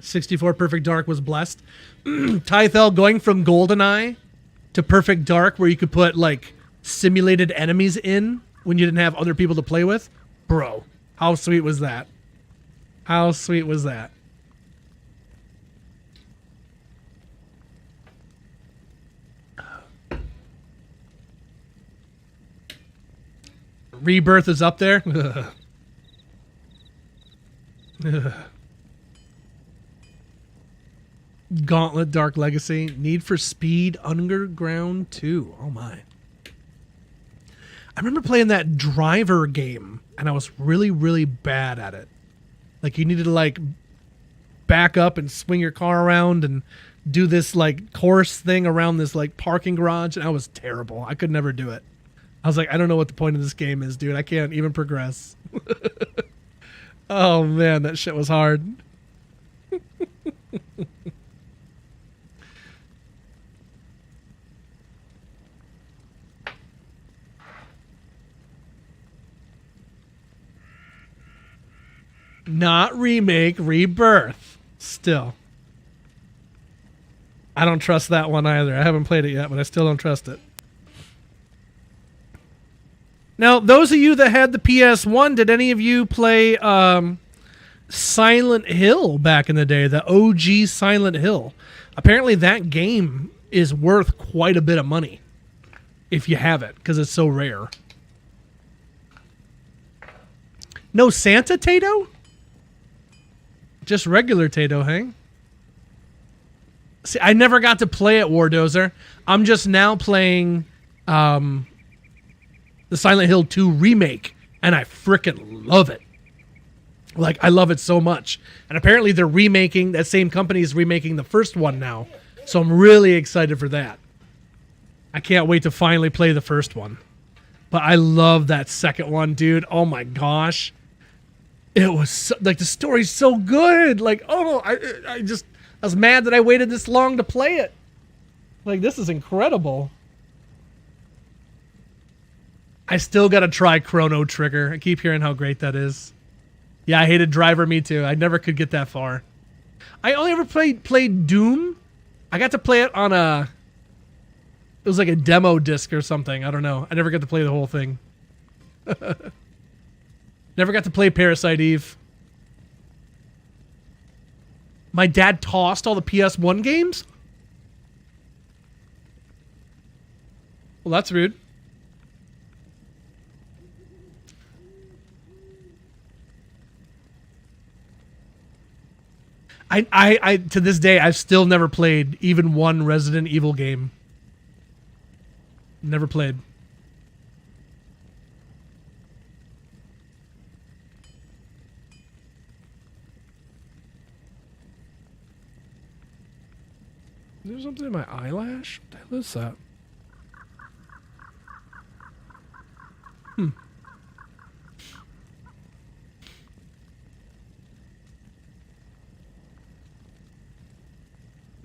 64 Perfect Dark was blessed. Tythel, going from GoldenEye to Perfect Dark, where you could put, like, simulated enemies in when you didn't have other people to play with. Bro, how sweet was that? How sweet was that? Rebirth is up there. Ugh. Ugh. Gauntlet, Dark Legacy, Need for Speed, Underground 2. Oh my. I remember playing that driver game, and I was really, really bad at it. Like, you needed to, like, back up and swing your car around and do this, like, course thing around this, like, parking garage, and I was terrible. I could never do it. I was like, I don't know what the point of this game is, dude. I can't even progress. Oh, man, that shit was hard. Not remake, Rebirth. Still. I don't trust that one either. I haven't played it yet, but I still don't trust it. Now, those of you that had the PS1, did any of you play Silent Hill back in the day? The OG Silent Hill. Apparently that game is worth quite a bit of money if you have it, because it's so rare. No Santa Tato? Just regular Tato, hey? See, I never got to play it, Wardozer. I'm just now playing the Silent Hill 2 remake, and I frickin' love it. Like, I love it so much. And apparently they're remaking, that same company is remaking the first one now. So I'm really excited for that. I can't wait to finally play the first one. But I love that second one, dude. Oh my gosh. It was so, like, the story's so good. Like, oh, I was mad that I waited this long to play it. Like, this is incredible. I still got to try Chrono Trigger. I keep hearing how great that is. Yeah, I hated Driver, me too. I never could get that far. I only ever played Doom. I got to play it on it was like a demo disc or something. I don't know. I never got to play the whole thing. Never got to play Parasite Eve. My dad tossed all the PS1 games? Well, that's rude. I to this day, I've still never played even one Resident Evil game. Never played. There's something in my eyelash? What the hell is that?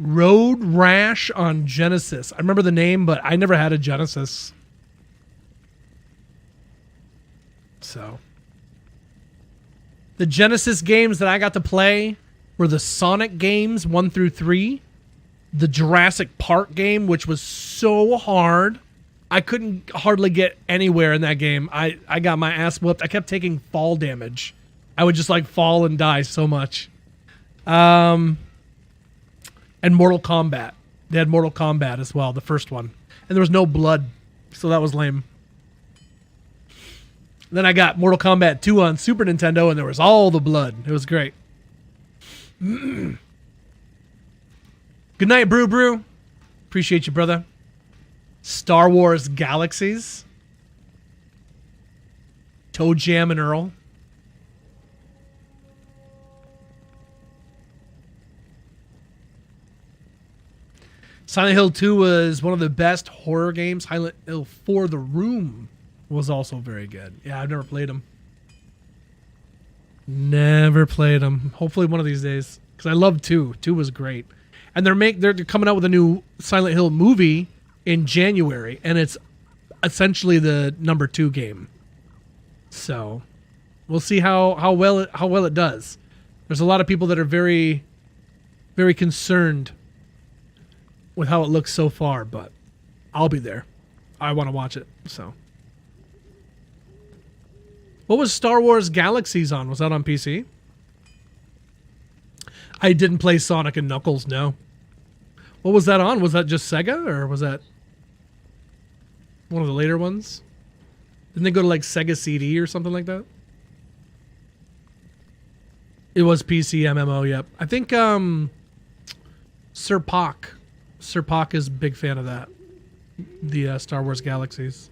Road Rash on Genesis. I remember the name, but I never had a Genesis. So, the Genesis games that I got to play were the Sonic games 1 through 3, the Jurassic Park game, which was so hard. I couldn't hardly get anywhere in that game. I got my ass whooped. I kept taking fall damage. I would just like fall and die so much. And Mortal Kombat. They had Mortal Kombat as well, the first one. And there was no blood, so that was lame. Then I got Mortal Kombat 2 on Super Nintendo, and there was all the blood. It was great. Good night, Brew Brew. Appreciate you, brother. Star Wars Galaxies. Toe Jam and Earl. Silent Hill 2 was one of the best horror games. Silent Hill 4 The Room was also very good. Yeah, I've never played them. Never played them. Hopefully one of these days. Because I love 2. 2 was great. And they're coming out with a new Silent Hill movie in January. And it's essentially the number 2 game. So we'll see how well it does. There's a lot of people that are very, very concerned with how it looks so far, but I'll be there. I want to watch it. So, what was Star Wars Galaxies on? Was that on PC? I didn't play Sonic and Knuckles, no. What was that on? Was that just Sega, or was that one of the later ones? Didn't they go to like Sega CD or something like that? It was PC MMO, yep. I think Sir Pock is a big fan of that. The Star Wars Galaxies.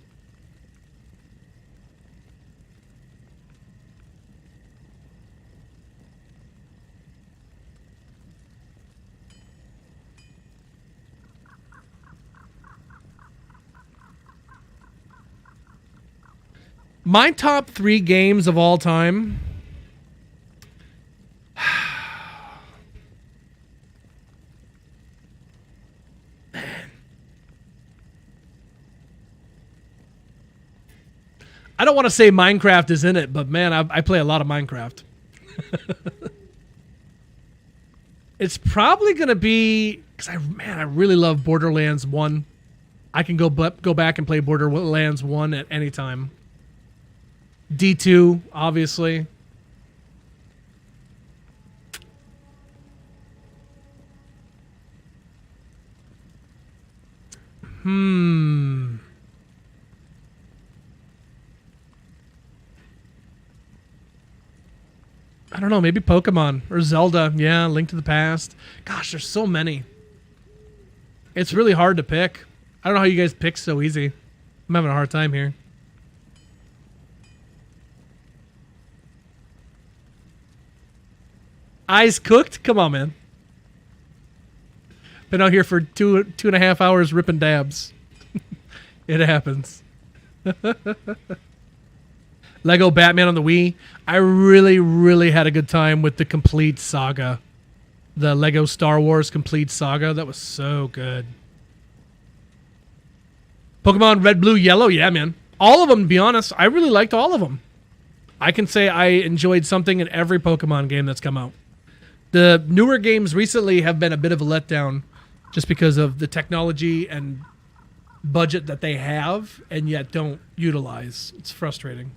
My top 3 games of all time. I don't want to say Minecraft is in it, but man, I play a lot of Minecraft. It's probably going to be, because I really love Borderlands 1. I can go back and play Borderlands 1 at any time. D2, obviously. I don't know, maybe Pokemon or Zelda. Yeah, Link to the Past. Gosh, there's so many. It's really hard to pick. I don't know how you guys pick so easy. I'm having a hard time here. Eyes cooked? Come on, man. Been out here for two and a half hours ripping dabs. It happens. Lego Batman on the Wii. I really, really had a good time with the Complete Saga. The Lego Star Wars Complete Saga. That was so good. Pokemon Red, Blue, Yellow. Yeah, man. All of them, to be honest. I really liked all of them. I can say I enjoyed something in every Pokemon game that's come out. The newer games recently have been a bit of a letdown just because of the technology and budget that they have and yet don't utilize. It's frustrating.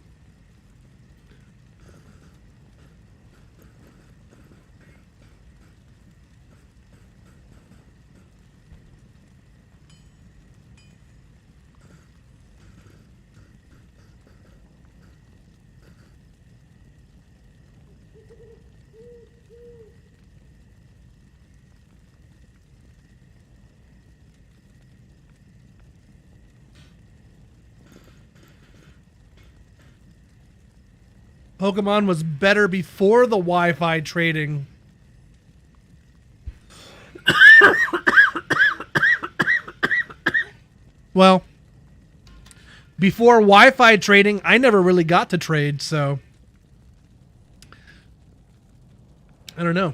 Pokemon was better before the Wi-Fi trading. Well, before Wi-Fi trading, I never really got to trade, so I don't know.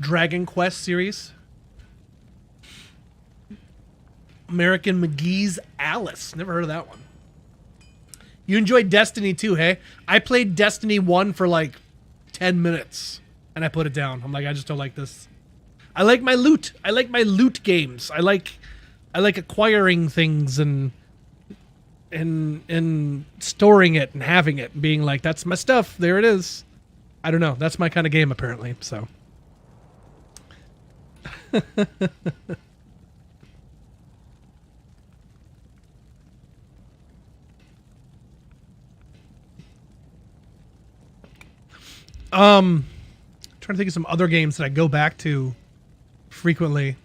Dragon Quest series. American McGee's Alice. Never heard of that one. You enjoyed Destiny too, hey? I played Destiny 1 for like 10 minutes and I put it down. I'm like, I just don't like this. I like my loot. I like my loot games. I like acquiring things and storing it and having it and being like, that's my stuff. There it is. I don't know. That's my kind of game apparently. So trying to think of some other games that I go back to frequently.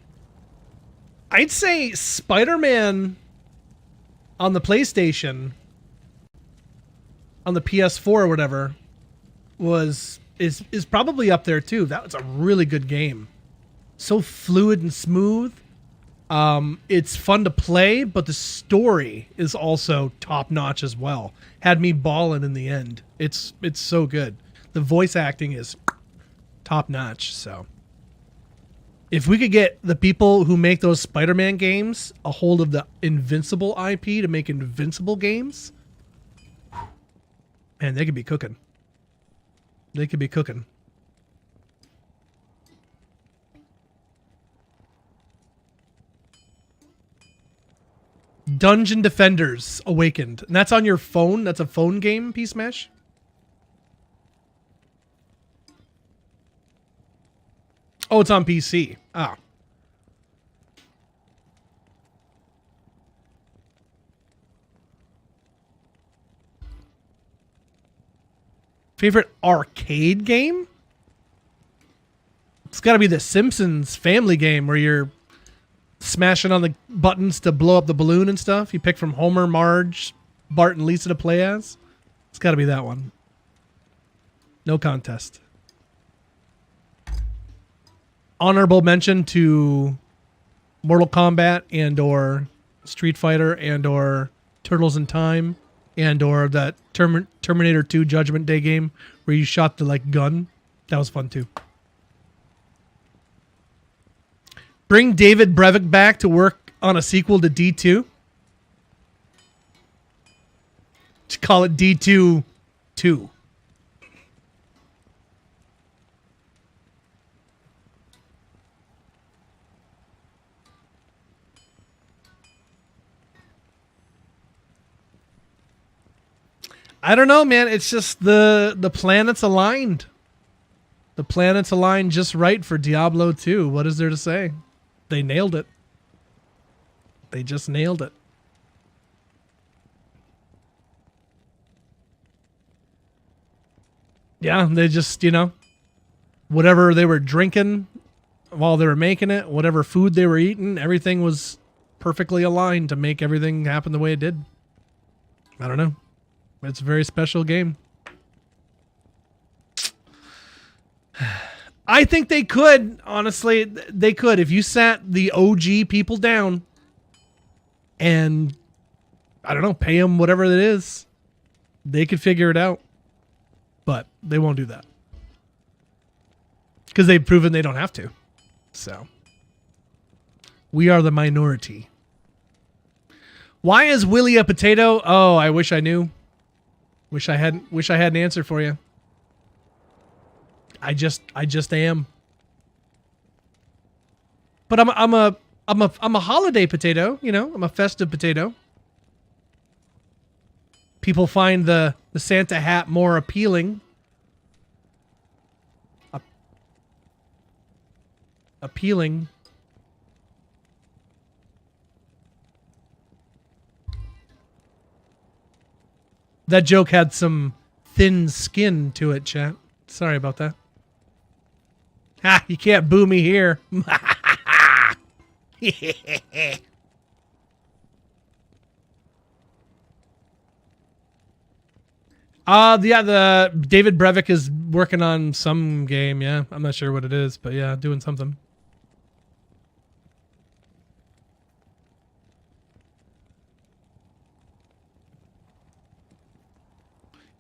I'd say Spider-Man on the PlayStation, on the PS4 or whatever, is probably up there too. That was a really good game. So fluid and smooth. It's fun to play, but the story is also top notch as well. Had me balling in the end. It's so good. The voice acting is top notch. So if we could get the people who make those Spider-Man games a hold of the Invincible IP to make Invincible games, man, they could be cooking. They could be cooking. Dungeon Defenders Awakened. And that's on your phone? That's a phone game, Peace Mesh? Oh, it's on PC. Ah. Favorite arcade game? It's got to be the Simpsons family game where you're smashing on the buttons to blow up the balloon and stuff. You pick from Homer, Marge, Bart, and Lisa to play as. It's got to be that one. No contest. Honorable mention to Mortal Kombat and or Street Fighter and or Turtles in Time and or that Terminator 2 Judgment Day game where you shot the like gun. That was fun too. Bring David Brevik back to work on a sequel to D2. Just call it D2 2. I don't know, man. It's just the planets aligned. The planets aligned just right for Diablo 2. What is there to say? They nailed it. They just nailed it. Yeah, they just, you know, whatever they were drinking while they were making it, whatever food they were eating, everything was perfectly aligned to make everything happen the way it did. I don't know. It's a very special game. I think they could, honestly, they could. If you sat the OG people down and, I don't know, pay them whatever it is, they could figure it out. But they won't do that. Because they've proven they don't have to. So, we are the minority. Why is Willie a potato? Oh, I wish I knew. Wish I had an answer for you. I just am. But I'm a holiday potato, you know. I'm a festive potato. People find the Santa hat more appealing. Appealing. That joke had some thin skin to it, chat. Sorry about that. Ha! You can't boo me here. Yeah, the David Brevik is working on some game, yeah. I'm not sure what it is, but yeah, doing something.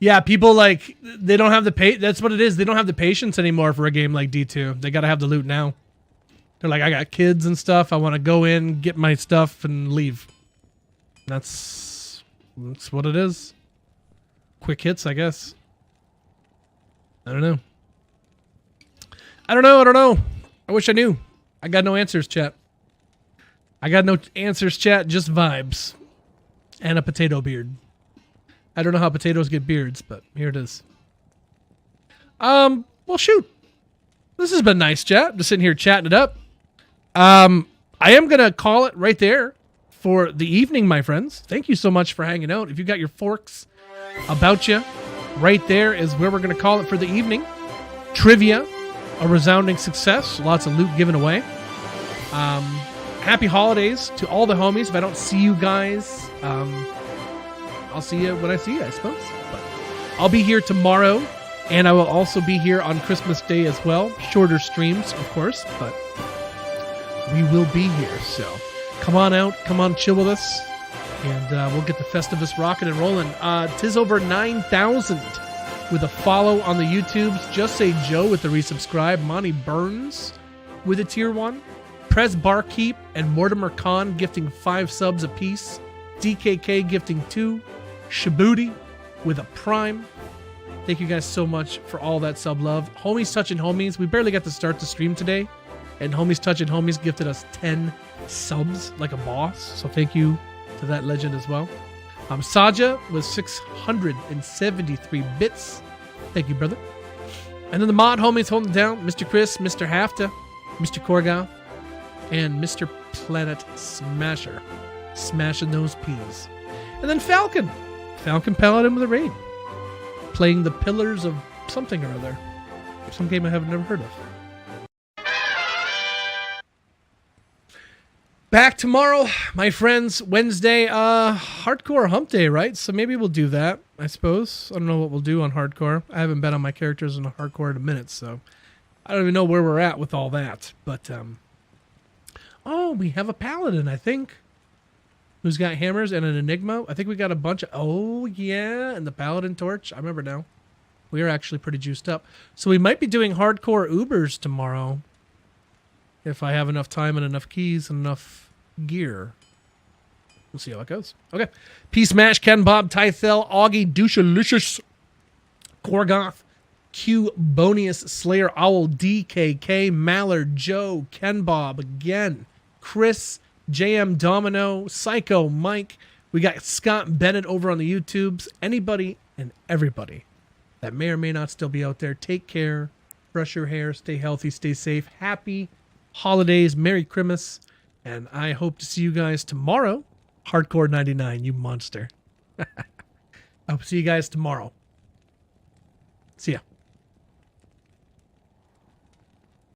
Yeah, people like they don't have the that's what it is. They don't have the patience anymore for a game like D2. They got to have the loot now. They're like, I got kids and stuff. I want to go in, get my stuff, and leave. That's what it is. Quick hits, I guess. I don't know. I don't know. I wish I knew. I got no answers, chat. I got no answers, chat. Just vibes. And a potato beard. I don't know how potatoes get beards, but here it is. Well, shoot. This has been nice, chat. Just sitting here chatting it up. I am going to call it right there for the evening, my friends. Thank you so much for hanging out. If you got your forks about you, right there is where we're going to call it for the evening. Trivia, a resounding success. Lots of loot given away. Happy holidays to all the homies. If I don't see you guys, I'll see you when I see you, I suppose. But I'll be here tomorrow, and I will also be here on Christmas Day as well. Shorter streams, of course, but we will be here. So come on out, come on chill with us, and we'll get the Festivus rocking and rolling. Tis over 9,000 with a follow on the YouTubes. Just Say Joe with the resubscribe. Monty Burns with a tier 1. Prez Barkeep and Mortimer Khan gifting 5 subs apiece. DKK gifting 2. Shibuti with a prime. Thank you guys so much for all that sub love. Homies Touching Homies. We barely got to start the stream today, and Homies Touching Homies gifted us 10 subs like a boss. So thank you to that legend as well. Saja was 673 bits. Thank you, brother. And then the mod homies holding it down. Mr. Chris, Mr. Hafta, Mr. Korgoth, and Mr. Planet Smasher. Smashing those peas. And then Falcon. Falcon Paladin with a raid. Playing the Pillars of something or other. Some game I have never heard of. Back tomorrow, my friends. Wednesday, hardcore hump day, right? So maybe we'll do that, I suppose. I don't know what we'll do on hardcore. I haven't bet on my characters in hardcore in a minute, so I don't even know where we're at with all that. But, oh, we have a paladin, I think, who's got hammers and an enigma. I think we got a bunch of, oh, yeah, and the paladin torch. I remember now. We are actually pretty juiced up. So we might be doing hardcore Ubers tomorrow, if I have enough time and enough keys and enough gear. We'll see how it goes. Okay. Peace Mash, Ken Bob, Tythel, Augie, Douchalicious, Korgoth, Q, Bonius, Slayer, Owl, DKK, Mallard, Joe, Ken Bob again, Chris, JM Domino, Psycho, Mike. We got Scott Bennett over on the YouTubes. Anybody and everybody that may or may not still be out there, take care, brush your hair, stay healthy, stay safe. Happy holidays, Merry Christmas, and I hope to see you guys tomorrow. Hardcore 99, you monster. I hope to see you guys tomorrow. See ya.